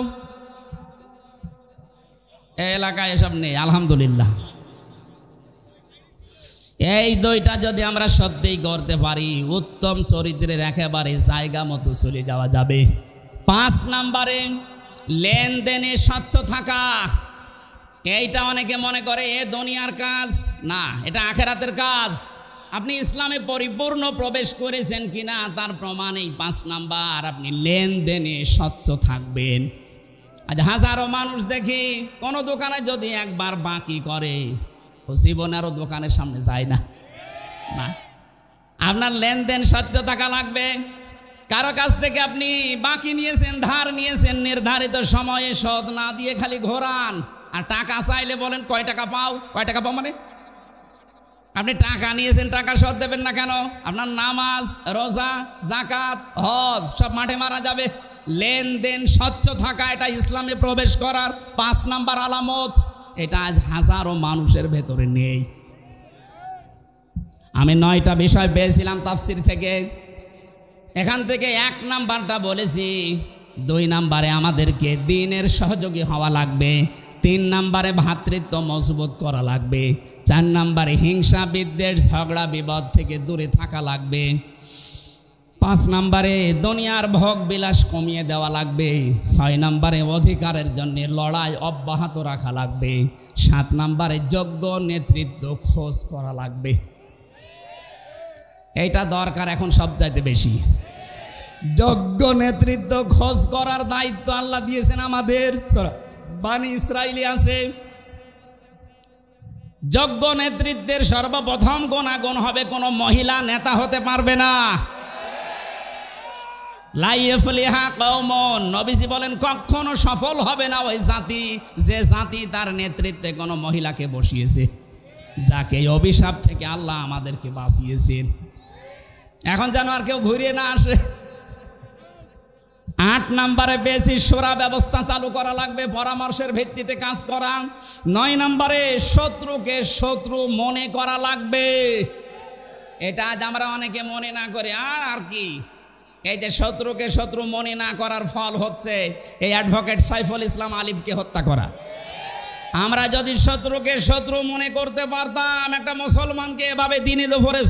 এই এলাকায় এসব নেই আলহামদুলিল্লাহ। এই 2টা যদি আমরা সত্যিই করতে পারি, উত্তম চরিত্রের একেবারে জায়গা মতো চলে যাওয়া যাবে। 5 নম্বরে লেনদেনে স্বচ্ছ থাকা। এইটা অনেকে মনে করে এ দুনিয়ার কাজ না, এটা আখেরাতের কাজ। আপনি ইসলামে পরিপূর্ণ প্রবেশ করেছেন কিনা তার প্রমাণ এই 5 নাম্বার, আপনি লেনদেনে স্বচ্ছ থাকবেন। আজ হাজারো মানুষ দেখি কোনো দোকানে যদি একবার বাকি করে, ও জীবনে আরও দোকানের সামনে যায় না। আপনার লেনদেন স্বচ্ছ থাকা লাগবে। কারো কাছ থেকে আপনি বাকি নিয়েছেন, ধার নিয়েছেন, নির্ধারিত সময়ে শোধ না দিয়ে খালি ঘোরান, আর টাকা চাইলে বলেন কয় টাকা পাও, কয় টাকা পাও মানে আপনি টাকা নিয়েছেন, টাকা শোধ দেবেন না কেন? আপনার নামাজ, রোজা, যাকাত, হজ সব মাঠে মারা যাবে। লেনদেন স্বচ্ছ থাকা, এটা ইসলামে প্রবেশ করার 5 নাম্বার আলামত। এটা আজ হাজারো মানুষের ভেতরে নেই। আমি 9টা বিষয় পেয়েছিলাম তাফসির থেকে, এখান থেকে 1 নাম্বারটা বলেছি। 2 নাম্বারে আমাদেরকে দ্বীনের সহযোগী হওয়া লাগবে। 3 নাম্বারে ভ্রাতৃত্ব মজবুত করা লাগবে। 4 নাম্বারে হিংসা বিদ্বেষ ঝগড়া বিবাদ থেকে দূরে থাকা লাগবে। 5 নাম্বারে দুনিয়ার ভোগ বিলাস কমিয়ে দেওয়া লাগবে। 6 নাম্বারে অধিকারের জন্য লড়াই অব্যাহত রাখা লাগবে। 7 নাম্বারে যোগ্য নেতৃত্ব খোঁজ করা লাগবে। এইটা দরকার এখন সবচাইতে বেশি। যোগ্য নেতৃত্ব খোঁজ করার দায়িত্ব আল্লাহ দিয়েছেন আমাদের। বানি ইসরাইলি আছে, যোগ্য নেতৃত্বের সর্বপ্রথম গুণাগুণ হবে কোনো মহিলা নেতা হতে পারবে না। লা ইয়াফলিহা কওমুন, নবীজি বলেন কখনো সফল হবে না ওই জাতি যে জাতি তার নেতৃত্বে কোনো মহিলাকে বসিয়েছে, যাকে এই অভিশাপ থেকে আল্লাহ আমাদেরকে বাঁচিয়েছেন। এখন যেন আর কেউ ঘুরিয়ে না আসে। 8 নম্বরে বেশি শোরা ব্যবস্থা চালু করা লাগবে, পরামর্শের ভিত্তিতে কাজ করা। 9 নম্বরে শত্রুকে শত্রু মনে করা লাগবে। এটা আজ আমরা অনেকে মনে না করে আর কি, এই যে শত্রুকে শত্রু মনে না করার ফল হচ্ছে এই অ্যাডভোকেট সাইফুল ইসলাম আলিফকে হত্যা করা। আমরা যদি শত্রুকে শত্রু মনে করতে পারতাম, একটা মুসলমানকে এভাবে দিনে দুপুরে